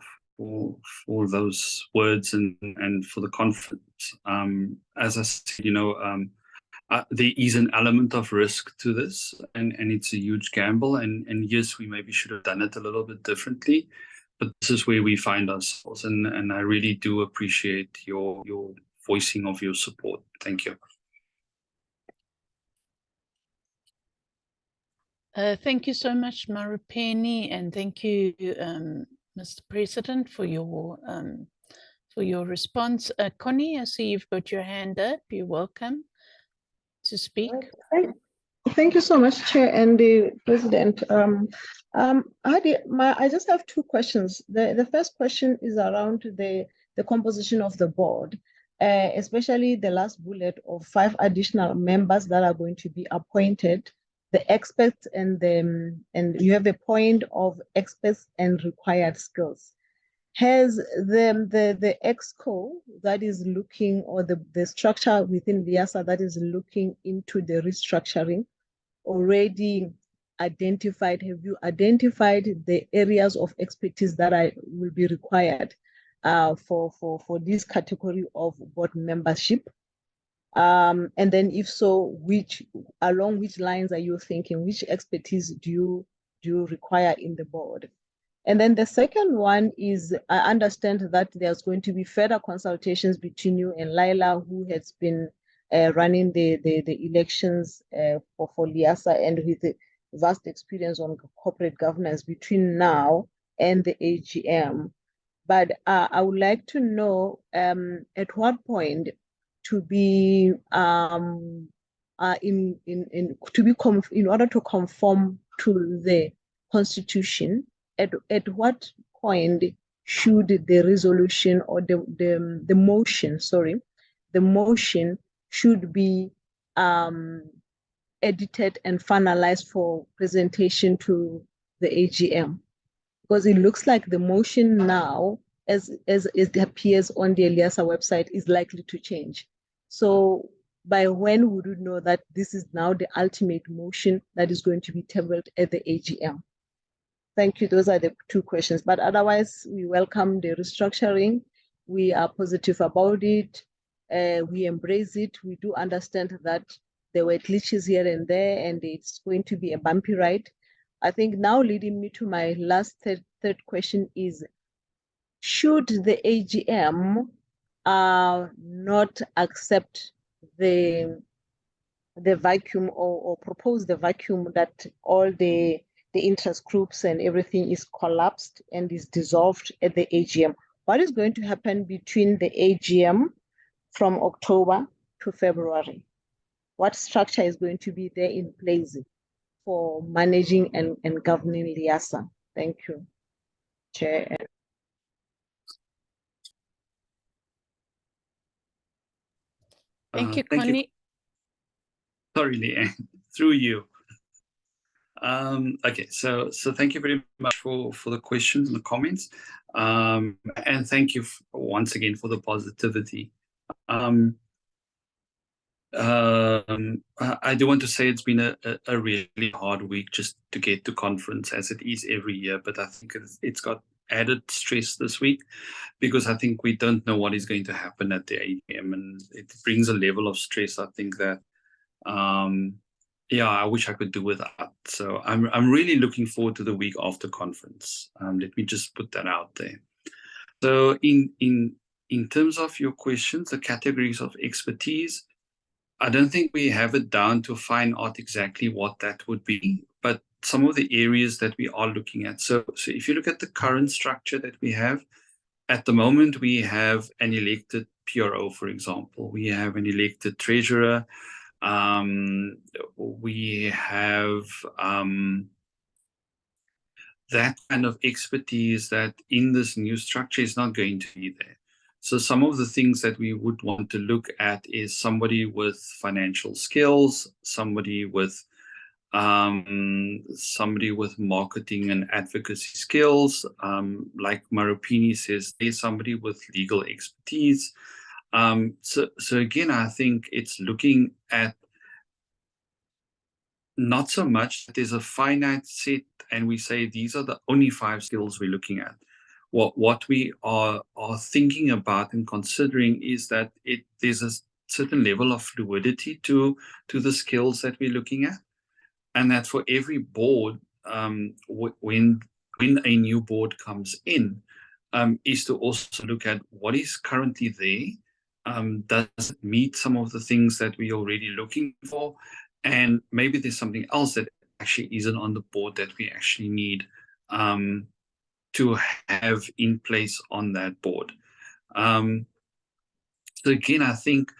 those words and for the confidence. As I said, there is an element of risk to this, and it's a huge gamble. And yes, we maybe should have done it a little bit differently, but this is where we find ourselves. And I really do appreciate your voicing of your support. Thank you. Thank you so much, Maripeni, and thank you, Mr. President, for your response. Connie, I see you've got your hand up. You're welcome to speak. Thank you so much, Chair and the President. I just have two questions. The first question is around the composition of the board, especially the last bullet of 5 additional members that are going to be appointed. The experts and you have a point of experts and required skills. Has the EXCO that is looking, or the structure within LIASA that is looking into the restructuring already identified? Have you identified the areas of expertise that will be required for this category of board membership? And then if so, along which lines are you thinking? Which expertise do you require in the board? And then the second one is, I understand that there's going to be further consultations between you and Laila, who has been running the elections for LIASA, and with the vast experience on corporate governance between now and the AGM. But I would like to know at what point in order to conform to the Constitution, at what point should the resolution or the motion should be edited and finalized for presentation to the AGM? Because it looks like the motion now, as it appears on the LIASA website, is likely to change. So by when would you know that this is now the ultimate motion that is going to be tabled at the AGM? Thank you. Those are the two questions. But otherwise, we welcome the restructuring. We are positive about it. We embrace it. We do understand that there were glitches here and there, and it's going to be a bumpy ride. I think now leading me to my last third question is, should the AGM not accept the vacuum or propose the vacuum that all the interest groups and everything is collapsed and is dissolved at the AGM? What is going to happen between the AGM from October to February? What structure is going to be there in place for managing and governing LIASA? Thank you, Chair. Thank you, Connie. Sorry, Leanne, through you. Okay, so thank you very much for the questions and the comments, and thank you once again for the positivity. I do want to say it's been a really hard week just to get to conference, as it is every year, but I think it's got added stress this week because I think we don't know what is going to happen at the AGM, and it brings a level of stress, I think, that yeah, I wish I could do without. So I'm really looking forward to the week after conference. Let me just put that out there. So in terms of your questions, the categories of expertise, I don't think we have it down to fine art exactly what that would be, but some of the areas that we are looking at. So if you look at the current structure that we have, at the moment we have an elected PRO, for example. We have an elected treasurer. We have that kind of expertise that in this new structure is not going to be there. So some of the things that we would want to look at is somebody with financial skills, somebody with marketing and advocacy skills. Like Marupini says, there's somebody with legal expertise. So again, I think it's looking at not so much that there's a finite set and we say these are the only 5 skills we're looking at. What we are thinking about and considering is that there's a certain level of fluidity to the skills that we're looking at, and that for every board, when a new board comes in, is to also look at what is currently there. Does it meet some of the things that we're already looking for? And maybe there's something else that actually isn't on the board that we actually need to have in place on that board. So again, I think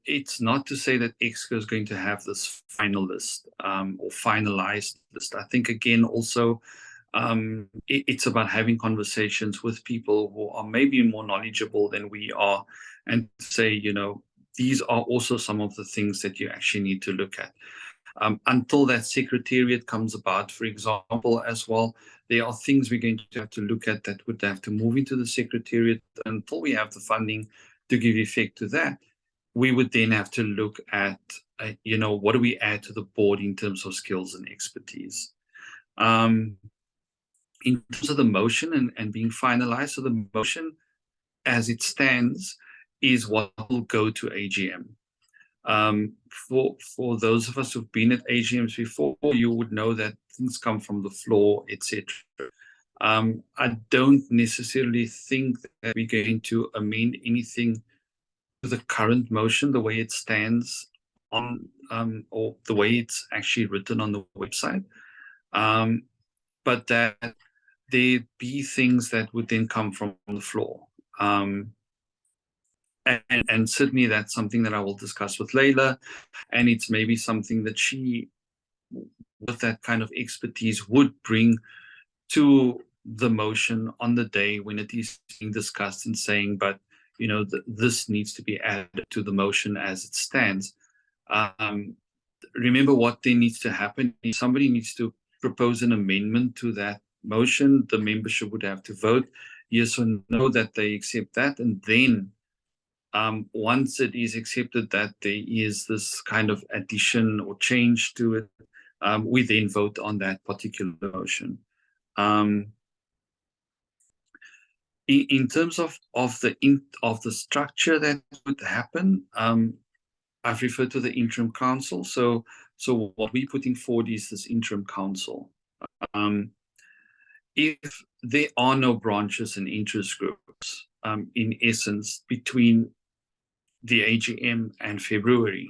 it's not to say that EXCO is going to have this final list or finalized list. I think again also it's about having conversations with people who are maybe more knowledgeable than we are, and say, you know, these are also some of the things that you actually need to look at. Until that secretariat comes about, for example, as well, there are things we're going to have to look at that would have to move into the secretariat. Until we have the funding to give effect to that, we would then have to look at, you know, what do we add to the board in terms of skills and expertise. In terms of the motion and being finalized, so the motion as it stands is what will go to AGM. For those of us who've been at AGMs before, you would know that things come from the floor, etc. I don't necessarily think that we're going to amend anything to the current motion, the way it stands on, or the way it's actually written on the website. But that there be things that would then come from the floor. And certainly that's something that I will discuss with Leila, and it's maybe something that she, with that kind of expertise, would bring to the motion on the day when it is being discussed and saying, but you know, this needs to be added to the motion as it stands. Remember what then needs to happen. If somebody needs to propose an amendment to that motion, the membership would have to vote yes or no that they accept that, and then once it is accepted that there is this kind of addition or change to it, we then vote on that particular motion. In terms of the structure that would happen, I've referred to the interim council. So what we're putting forward is this interim council. If there are no branches and interest groups, in essence, between the AGM and February,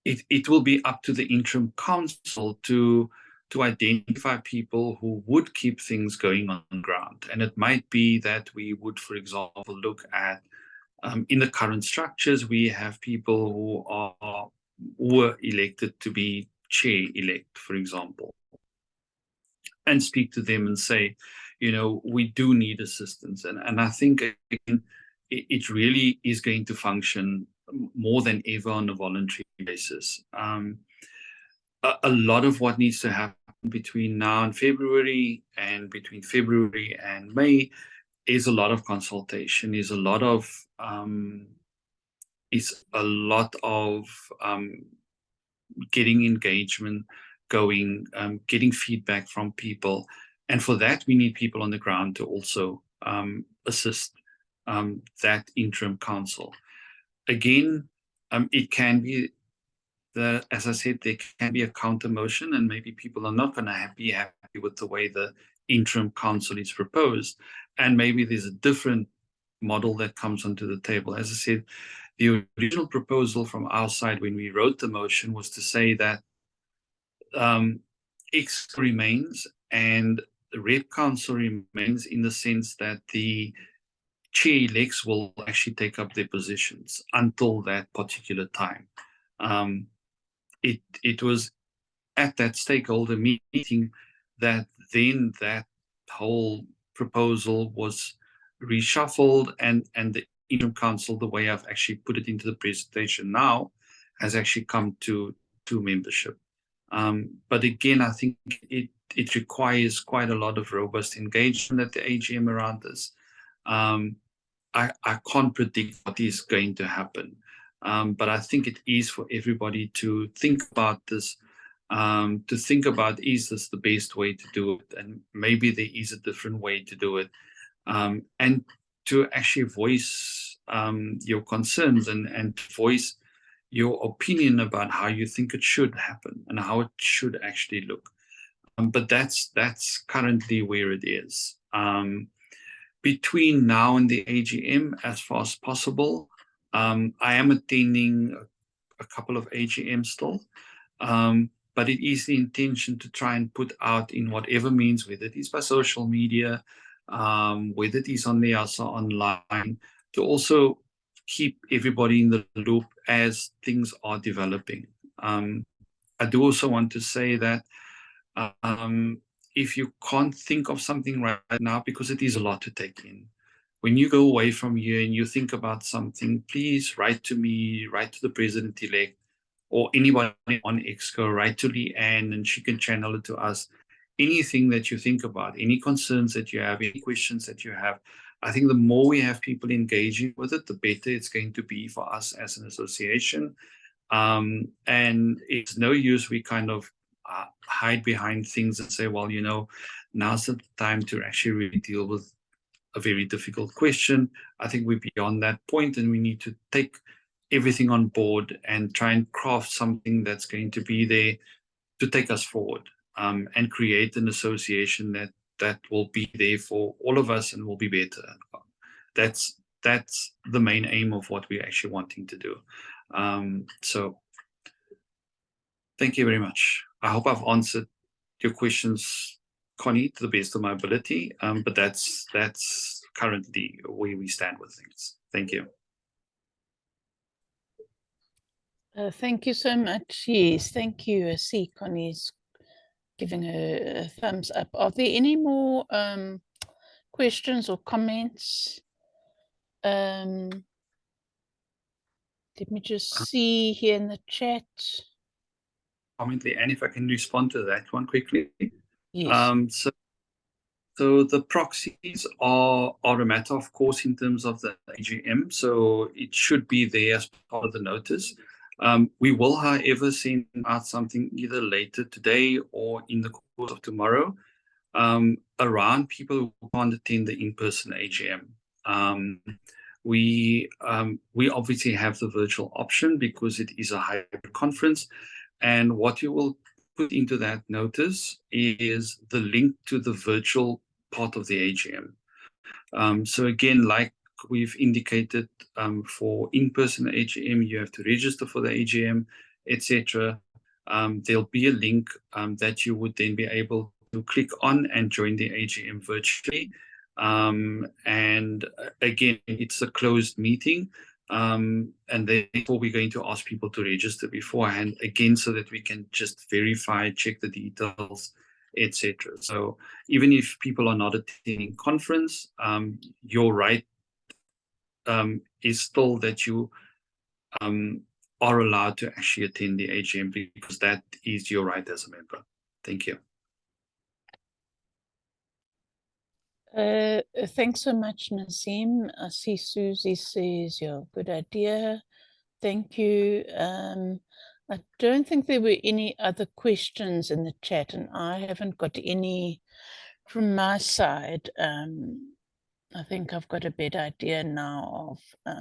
it will be up to the interim council to identify people who would keep things going on ground. And it might be that we would, for example, look at, in the current structures, we have people who were elected to be chair-elect, for example, and speak to them and say, you know, we do need assistance. And I think it really is going to function more than ever on a voluntary basis. A lot of what needs to happen between now and February, and between February and May, is a lot of consultation, is a lot of is a lot of getting engagement going, getting feedback from people. And for that, we need people on the ground to also assist that interim council. Again, it can be, as I said, there can be a counter motion, and maybe people are not going to be happy with the way the interim council is proposed. And maybe there's a different model that comes onto the table. As I said, the original proposal from our side when we wrote the motion was to say that X remains and the Rep Council remains, in the sense that the chair-elects will actually take up their positions until that particular time. It was at that stakeholder meeting that then that whole proposal was reshuffled, and the interim council, the way I've actually put it into the presentation now, has actually come to membership. But again, I think it requires quite a lot of robust engagement at the AGM around this. I can't predict what is going to happen, but I think it is for everybody to think about this, to think about, is this the best way to do it? And maybe there is a different way to do it. And to actually voice your concerns and voice your opinion about how you think it should happen and how it should actually look. But that's currently where it is. Between now and the AGM, as far as possible, I am attending a couple of AGMs still, but it is the intention to try and put out in whatever means, whether it is by social media, whether it is on the ASA online, to also keep everybody in the loop as things are developing. I do also want to say that if you can't think of something right now, because it is a lot to take in, when you go away from here and you think about something, please write to me, write to the president-elect, or anybody on EXCO, write to Leanne and she can channel it to us. Anything that you think about, any concerns that you have, any questions that you have, I think the more we have people engaging with it, the better it's going to be for us as an association. And it's no use we kind of hide behind things and say, well, you know, now's the time to actually really deal with a very difficult question. I think we're beyond that point, and we need to take everything on board and try and craft something that's going to be there to take us forward, and create an association that will be there for all of us and will be better. That's the main aim of what we're actually wanting to do. So thank you very much. I hope I've answered your questions, Connie, to the best of my ability. But that's currently where we stand with things. Thank you. Thank you so much. Yes, thank you. I see Connie's giving a thumbs up. Are there any more questions or comments? Let me just see here in the chat. Comment, and if I can respond to that one quickly. Yes. So the proxies are a matter, of course, in terms of the AGM. So it should be there as part of the notice. We will, however, send out something either later today or in the course of tomorrow around people who can't attend the in-person AGM. We obviously have the virtual option because it is a hybrid conference. And what you will put into that notice is the link to the virtual part of the AGM. So again, like we've indicated, for in-person AGM, you have to register for the AGM, etc. There'll be a link that you would then be able to click on and join the AGM virtually. And again, it's a closed meeting. And therefore we're going to ask people to register beforehand, again, so that we can just verify, check the details, etc. So even if people are not attending conference, your right is still that you are allowed to actually attend the AGM, because that is your right as a member. Thank you. Thanks so much, Nazim. I see Susie says, yeah, good idea. Thank you. I don't think there were any other questions in the chat, and I haven't got any from my side. I think I've got a better idea now of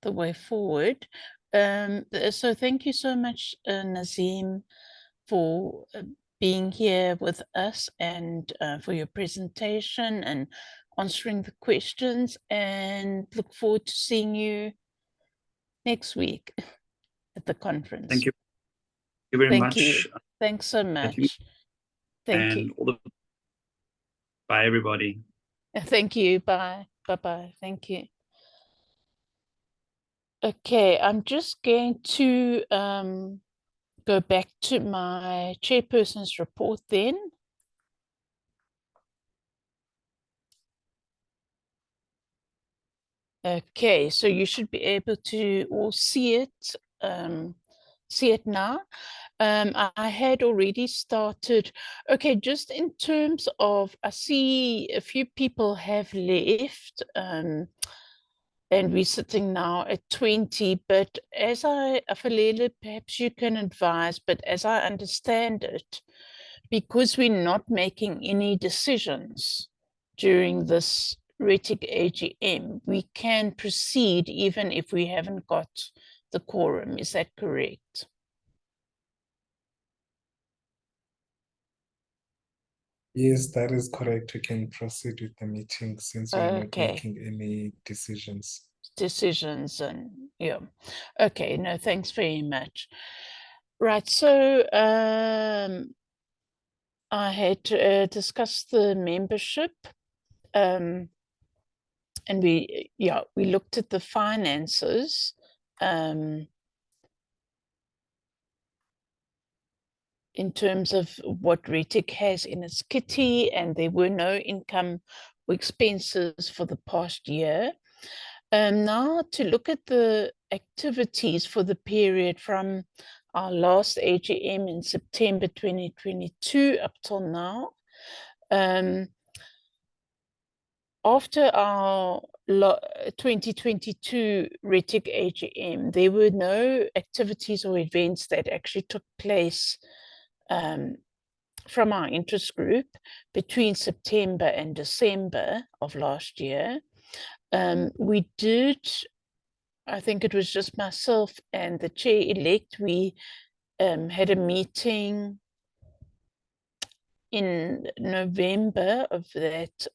the way forward. So thank you so much, Nazim, for being here with us and for your presentation and answering the questions, and look forward to seeing you next week at the conference. Thank you. Thank you very Thank much. you. Thanks so much. Thank you. And all the bye, everybody. Thank you. Bye. Bye-bye. Thank you. Okay, I'm just going to go back to my chairperson's report then. Okay, so you should be able to all see it now. I had already started. Okay, just in terms of, I see a few people have left, and we're sitting now at 20, but as Afalele, perhaps you can advise, but as I understand it, because we're not making any decisions during this RETIC AGM, we can proceed even if we haven't got the quorum. Is that correct? Yes, that is correct. We can proceed with the meeting since we're not Okay. making any decisions. Decisions and yeah. Okay, no, thanks very much. Right, so I had discussed the membership, and we looked at the finances. In terms of what RETIC has in its kitty, and there were no income or expenses for the past year. Now to look at the activities for the period from our last AGM in September 2022 up till now. After our 2022 RETIC AGM, there were no activities or events that actually took place from our interest group between September and December of last year. We did, I think it was just myself and the chair-elect, we had a meeting in November of that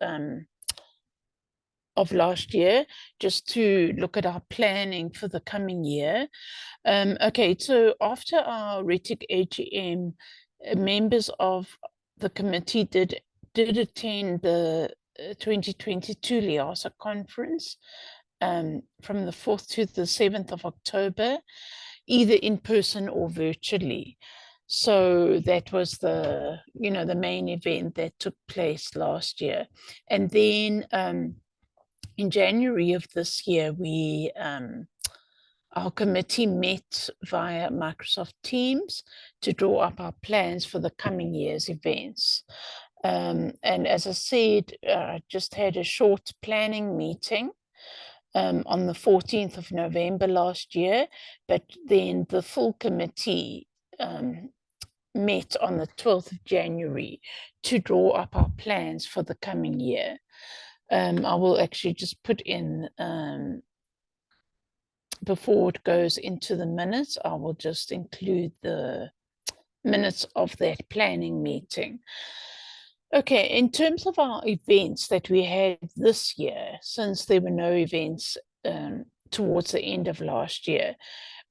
of last year, just to look at our planning for the coming year. Okay, so after our RETIC AGM, members of the committee did attend the 2022 LIASA conference from the 4th to the 7th of October, either in person or virtually. So that was the main event that took place last year. And then in January of this year, our committee met via Microsoft Teams to draw up our plans for the coming year's events. And as I said, I just had a short planning meeting on the 14th of November last year, but then the full committee met on the 12th of January to draw up our plans for the coming year. I will actually just put in, before it goes into the minutes, I will just include the minutes of that planning meeting. Okay, in terms of our events that we had this year, since there were no events towards the end of last year,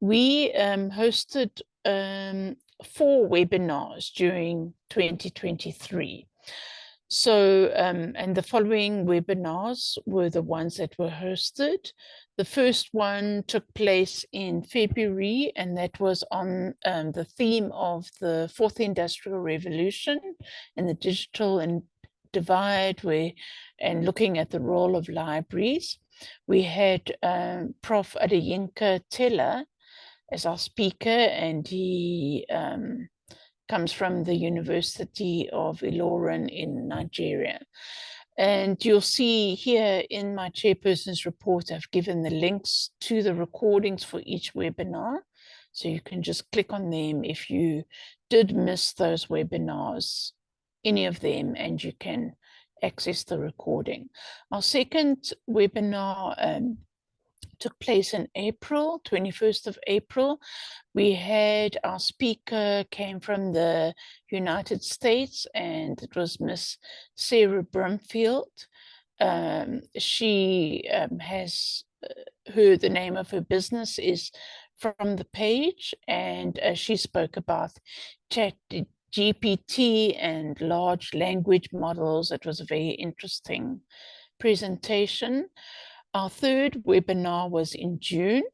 we hosted 4 webinars during 2023. So, and the following webinars were the ones that were hosted. The first one took place in February, and that was on the theme of the 4th Industrial Revolution and the digital and divide, and looking at the role of libraries. We had Prof. Adeyinka Teller as our speaker, and he comes from the University of Ilorin in Nigeria. And you'll see here in my chairperson's report, I've given the links to the recordings for each webinar. So you can just click on them if you did miss those webinars, any of them, and you can access the recording. Our second webinar took place in April, 21st of April. We had our speaker came from the United States, and it was Miss Sarah Brumfield. She has the name of her business is from the page, and she spoke about ChatGPT and large language models. It was a very interesting presentation. Our third webinar was in June,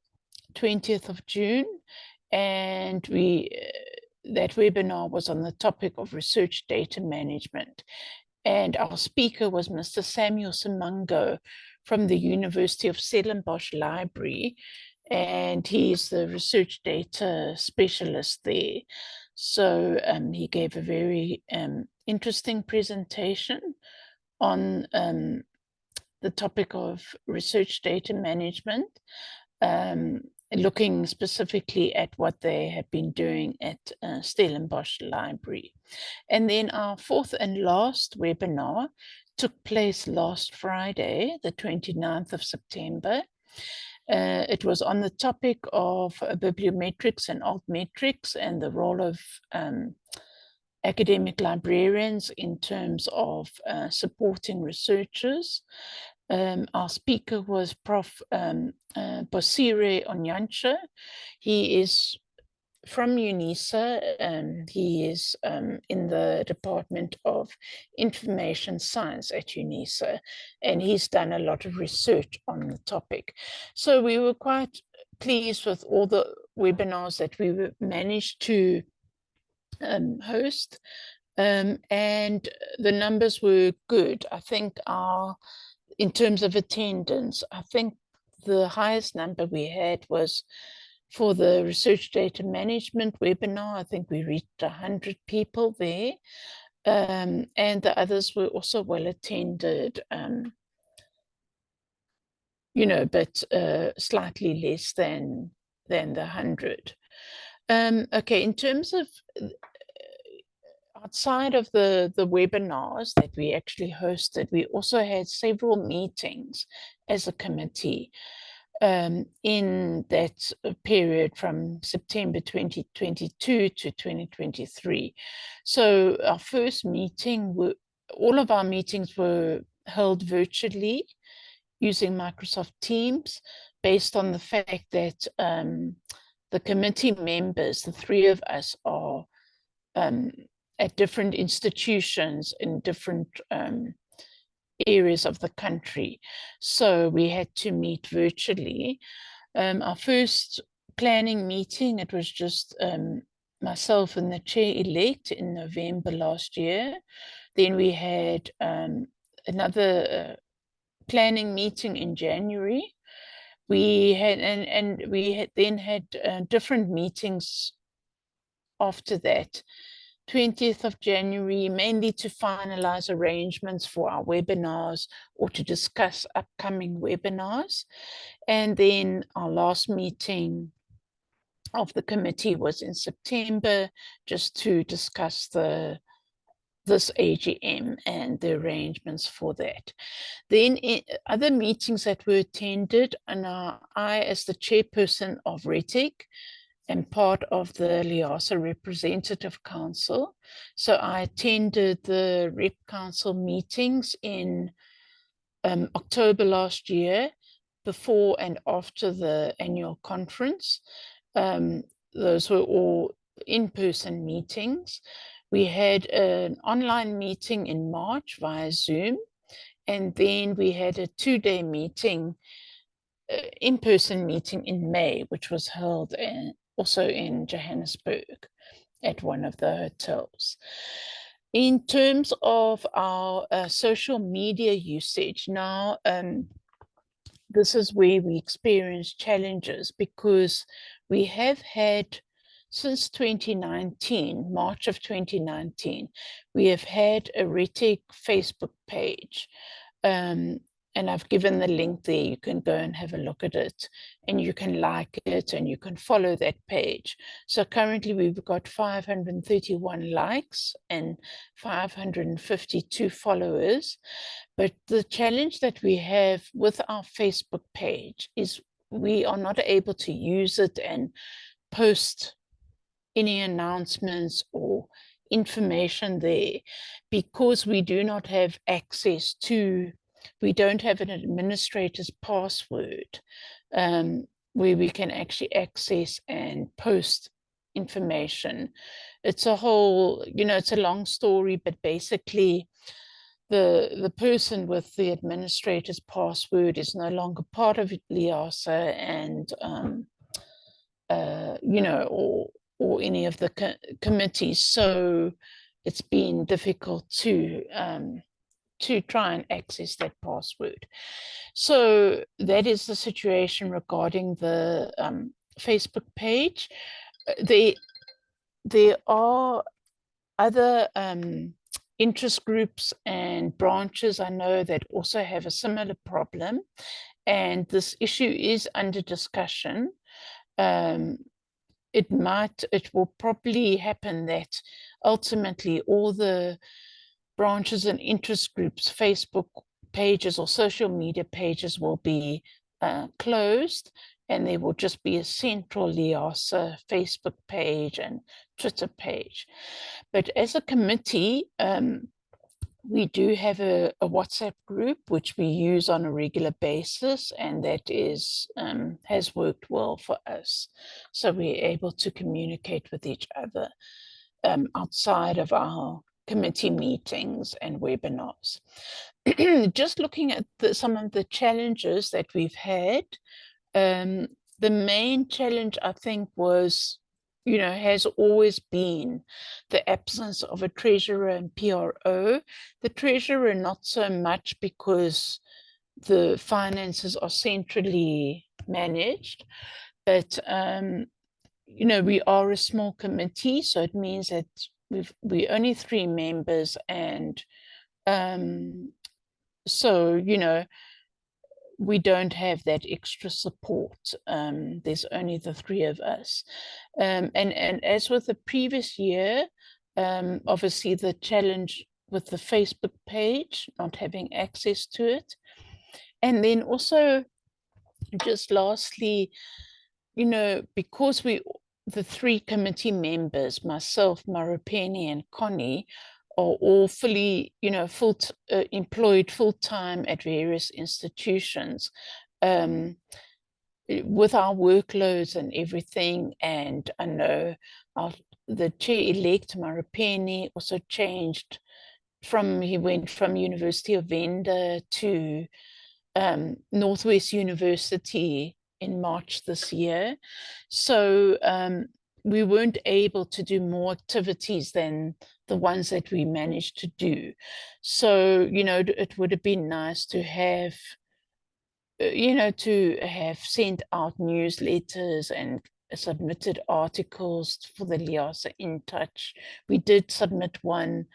20th of June, and that webinar was on the topic of research data management. And our speaker was Mr. Samuel Simango from the University of Stellenbosch Library, and he's the research data specialist there. So he gave a very interesting presentation on the topic of research data management, looking specifically at what they have been doing at Stellenbosch Library. And then our fourth and last webinar took place last Friday, the 29th of September. It was on the topic of bibliometrics and altmetrics and the role of academic librarians in terms of supporting researchers. Our speaker was Prof. Bosire Onyancha. He is from UNISA. He is in the Department of Information Science at UNISA, and he's done a lot of research on the topic. So we were quite pleased with all the webinars that we managed to host, and the numbers were good. I think in terms of attendance, I think the highest number we had was for the research data management webinar. I think we reached 100 people there, and the others were also well attended, but slightly less than the 100. Okay, in terms of outside of the webinars that we actually hosted, we also had several meetings as a committee in that period from September 2022 to 2023. So our first meeting, all of our meetings were held virtually using Microsoft Teams, based on the fact that the committee members, the three of us, are at different institutions in different areas of the country. So we had to meet virtually. Our first planning meeting, it was just myself and the chair-elect in November last year. Then we had another planning meeting in January. We had then had different meetings after that. 20th of January, mainly to finalize arrangements for our webinars or to discuss upcoming webinars. And then our last meeting of the committee was in September, just to discuss this AGM and the arrangements for that. Then other meetings that were attended, and I, as the chairperson of RETIC, and part of the LIASA Representative Council. So I attended the Rep Council meetings in October last year, before and after the annual conference. Those were all in-person meetings. We had an online meeting in March via Zoom, and then we had a 2-day meeting, in-person meeting in May, which was held also in Johannesburg at one of the hotels. In terms of our social media usage, now this is where we experience challenges, because we have had since 2019, March of 2019, we have had a RETEC Facebook page. And I've given the link there. You can go and have a look at it, and you can like it, and you can follow that page. So currently we've got 531 likes and 552 followers. But the challenge that we have with our Facebook page is we are not able to use it and post any announcements or information there because we do not have access to, we don't have an administrator's password where we can actually access and post information. It's a whole, you know, it's a long story, but basically the person with the administrator's password is no longer part of LIASA, and you know, or any of the committees. So it's been difficult to try and access that password. So that is the situation regarding the Facebook page. There are other interest groups and branches I know that also have a similar problem, and this issue is under discussion. It will probably happen that ultimately all the branches and interest groups, Facebook pages or social media pages will be closed, and there will just be a central LIASA Facebook page and Twitter page. But as a committee, we do have a WhatsApp group which we use on a regular basis, and that is has worked well for us. So we're able to communicate with each other outside of our committee meetings and webinars. Just looking at some of the challenges that we've had, the main challenge I think was, you know, has always been the absence of a treasurer and PRO. The treasurer not so much because the finances are centrally managed, but you know, we are a small committee, so it means that we're only 3 members, and so, you know, we don't have that extra support. There's only the 3 of us. And as with the previous year, obviously the challenge with the Facebook page, not having access to it. And then also, just lastly, you know, because the 3 committee members, myself, Marupeni, and Connie, are all fully, you know, employed full-time at various institutions, with our workloads and everything. And I know the chair-elect, Marupeni, also changed he went from University of Venda to Northwest University in March this year. So we weren't able to do more activities than the ones that we managed to do. So, you know, it would have been nice to have, you know, to have sent out newsletters and submitted articles for the LIASA In Touch. We did submit one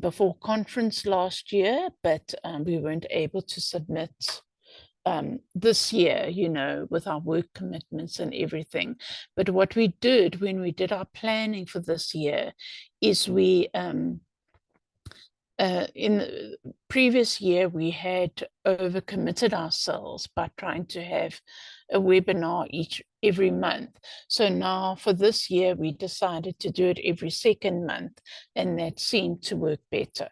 before conference last year, but we weren't able to submit this year, you know, with our work commitments and everything. But what we did when we did our planning for this year is we, in the previous year, we had overcommitted ourselves by trying to have a webinar every month. So now for this year, we decided to do it every 2nd month, and that seemed to work better.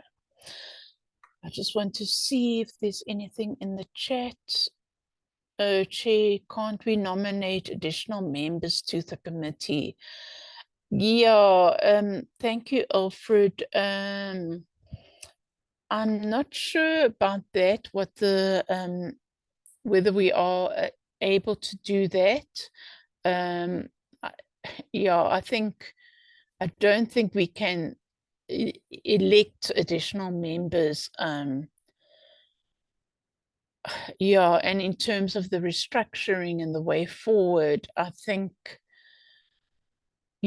I just want to see if there's anything in the chat. Chair, can't we nominate additional members to the committee? Yeah, thank you, Alfred. I'm not sure about that, what the whether we are able to do that. Yeah, I don't think we can elect additional members. Yeah, and in terms of the restructuring and the way forward, I think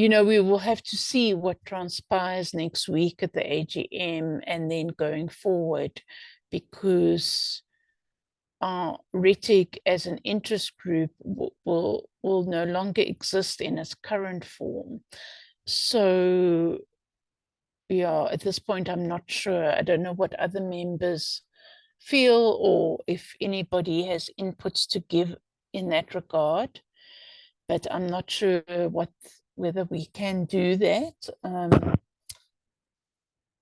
you know, we will have to see what transpires next week at the AGM and then going forward, because RETIC as an interest group will no longer exist in its current form. So yeah, at this point, I'm not sure. I don't know what other members feel or if anybody has inputs to give in that regard, but I'm not sure whether we can do that.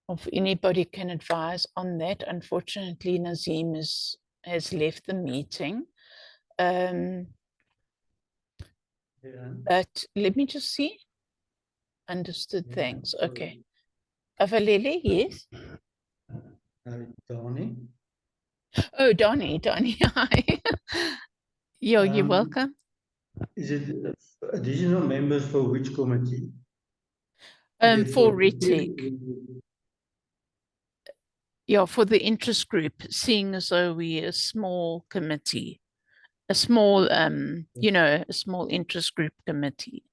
If anybody can advise on that. Unfortunately, Nazim has left the meeting. But let me just see. Understood, thanks. Okay. Avalele, yes. Donnie. Oh, Donnie, hi. You're welcome. Is it additional members for which committee? For RETIC. Yeah, for the interest group, seeing as though we're a small committee, a small, you know, a small interest group committee.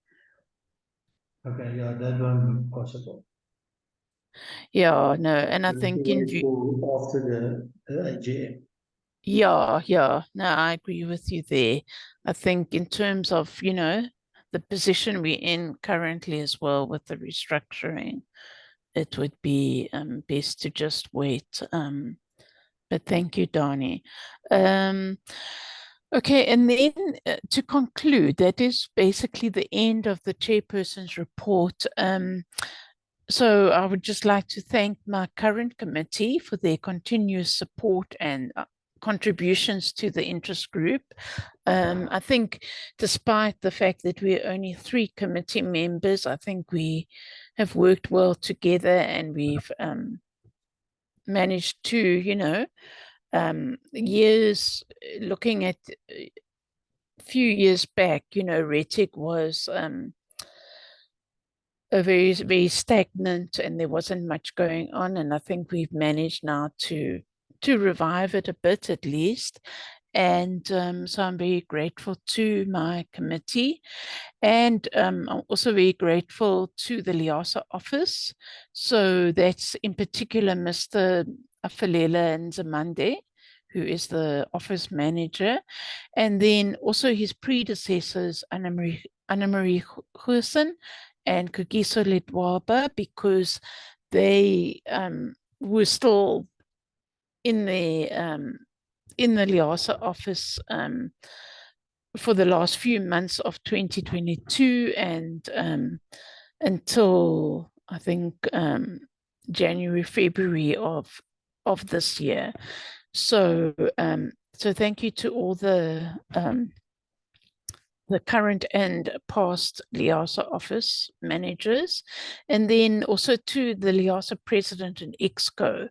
Okay, yeah, that won't be possible. Yeah, no, and I think in after the AGM. yeah, no, I agree with you there. I think in terms of, you know, the position we're in currently as well with the restructuring, it would be best to just wait. But thank you, Donnie. Okay, and then to conclude, that is basically the end of the chairperson's report. So I would just like to thank my current committee for their continuous support and contributions to the interest group. I think despite the fact that we're only 3 committee members, I think we have worked well together, and we've managed to, you know, years looking at a few years back, you know, RETIC was a very stagnant, and there wasn't much going on, and I think we've managed now to revive it a bit at least. And so I'm very grateful to my committee, and I'm also very grateful to the Liasa office. So that's in particular Mr. Afalela Nzamande, who is the office manager, and then also his predecessors, Anna-Marie Hussen and Kugiso Letwaba, because they were still in the Liasa office for the last few months of 2022 and until I think January, February of this year. So so thank you to all the current and past Liasa office managers, and then also to the Liasa president and exco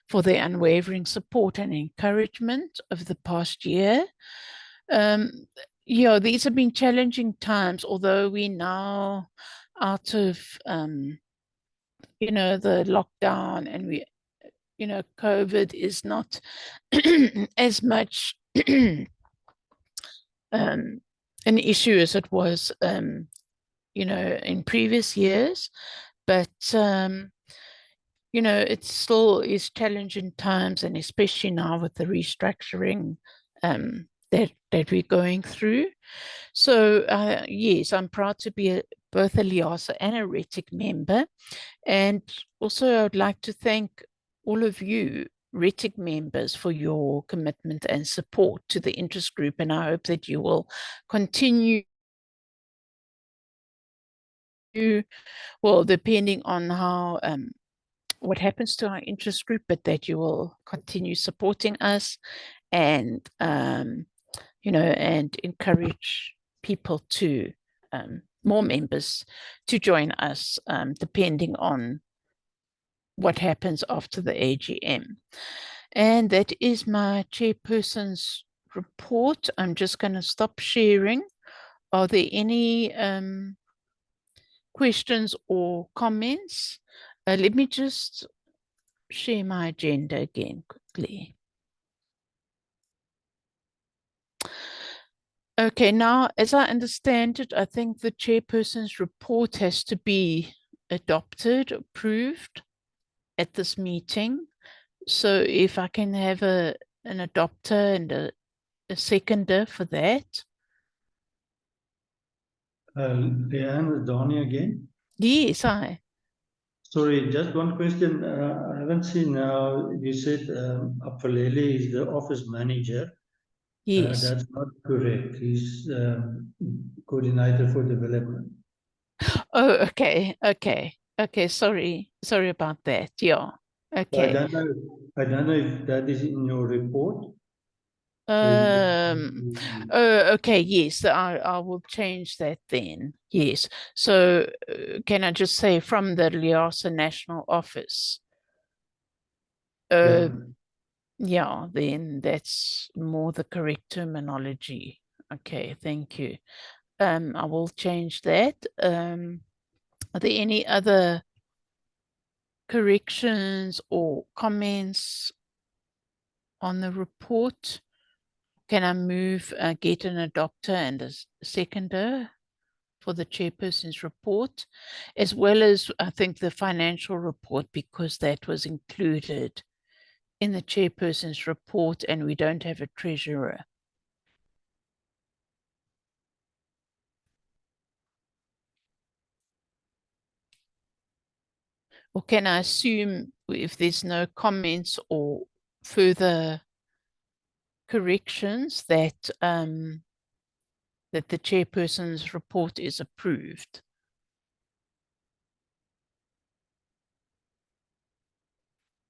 for their unwavering support and encouragement over the past year. Yeah, these have been challenging times, although we're now out of, you know, the lockdown, and we, you know, COVID is not as much an issue as it was, you know, in previous years. But, you know, it still is challenging times, and especially now with the restructuring that we're going through. So, yes, I'm proud to be both a Liasa and a RETIC member. And also, I would like to thank all of you RETIC members for your commitment and support to the interest group, and I hope that you will continue, well, depending on how what happens to our interest group, but that you will continue supporting us and you know, and encourage people to more members to join us, depending on what happens after the AGM. And that is my chairperson's report. I'm just going to stop sharing. Are there any questions or comments? Let me just share my agenda again quickly. Okay, now, as I understand it, I think the chairperson's report has to be adopted, approved at this meeting. So if I can have an adopter and a seconder for that. Leanne, Donnie again. Yes, I. Sorry, just one question. I haven't seen now. You said Apalele is the office manager. Yes. That's not correct. He's coordinator for development. Oh, okay, okay, okay. Sorry about that. Yeah. Okay. I don't know if that is in your report. Oh, okay. Yes, I will change that then. Yes. So, can I just say from the Liasa National Office? Yeah. Yeah, then that's more the correct terminology. Okay, thank you. I will change that. Are there any other corrections or comments on the report? Can I move, get an adopter and a seconder for the chairperson's report, as well as I think the financial report, because that was included in the chairperson's report and we don't have a treasurer. Or can I assume, if there's no comments or further corrections, that that the chairperson's report is approved?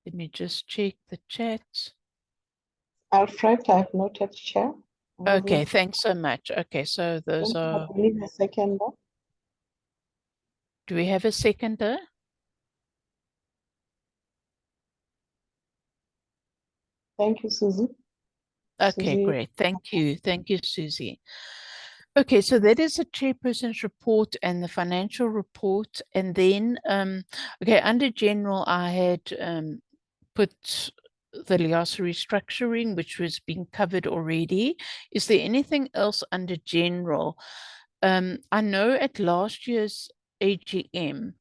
Let me just check the chat. Alfred, I've noted, Chair. Okay, thanks so much. Okay, so those I are, believe a seconder. do we have a seconder? Thank you, Susie. Okay, Susie. great. Thank you. Thank you, Susie. Okay, so that is the chairperson's report and the financial report. And then, okay, under general, I had put the Liasa restructuring, which was being covered already. Is there anything else under general? I know at last year's AGM,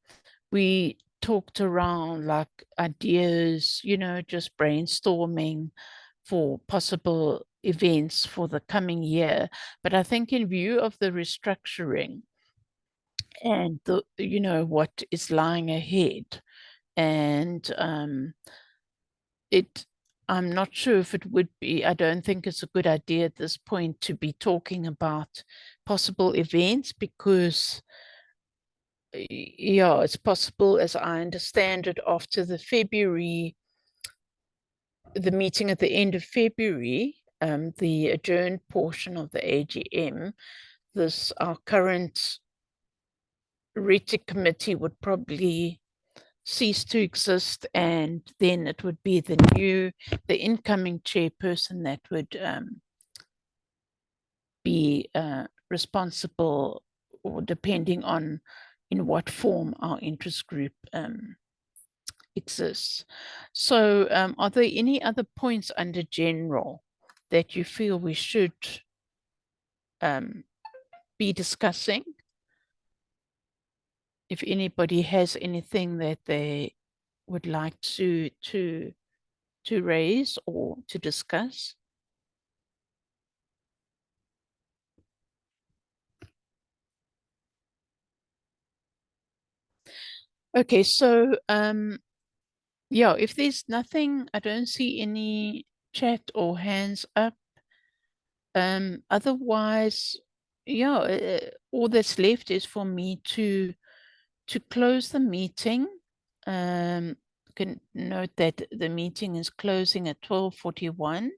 we talked around like ideas, you know, just brainstorming for possible events for the coming year. But I think in view of the restructuring and the, you know, what is lying ahead, and I'm not sure if it would be, I don't think it's a good idea at this point to be talking about possible events, because yeah, it's possible, as I understand it, after the meeting at the end of February, the adjourned portion of the AGM, our current RETIC committee would probably cease to exist, and then it would be the incoming chairperson that would be responsible, or depending on in what form our interest group exists. So are there any other points under general that you feel we should be discussing? If anybody has anything that they would like to raise or to discuss. Okay, so yeah, if there's nothing, I don't see any chat or hands up. Otherwise, yeah, all that's left is for me to close the meeting. You can note that the meeting is closing at 12:41.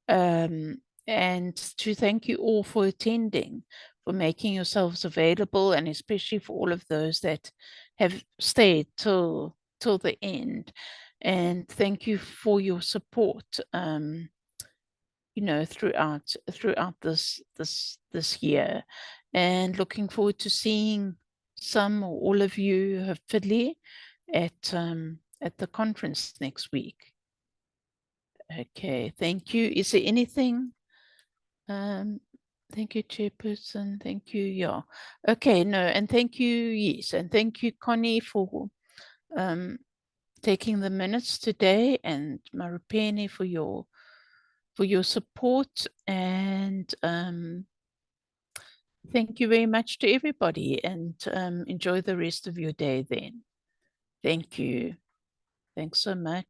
And to thank you all for attending, for making yourselves available, and especially for all of those that have stayed till the end. And thank you for your support, you know, throughout this year. And looking forward to seeing some or all of you, hopefully, at the conference next week. Okay, thank you. Is there anything Thank you, Chairperson. Thank you. Yeah. Okay. No, and thank you. Yes, and thank you, Connie, for taking the minutes today, and Marupeni for your support, and thank you very much to everybody, and enjoy the rest of your day then. Thank you. Thanks so much.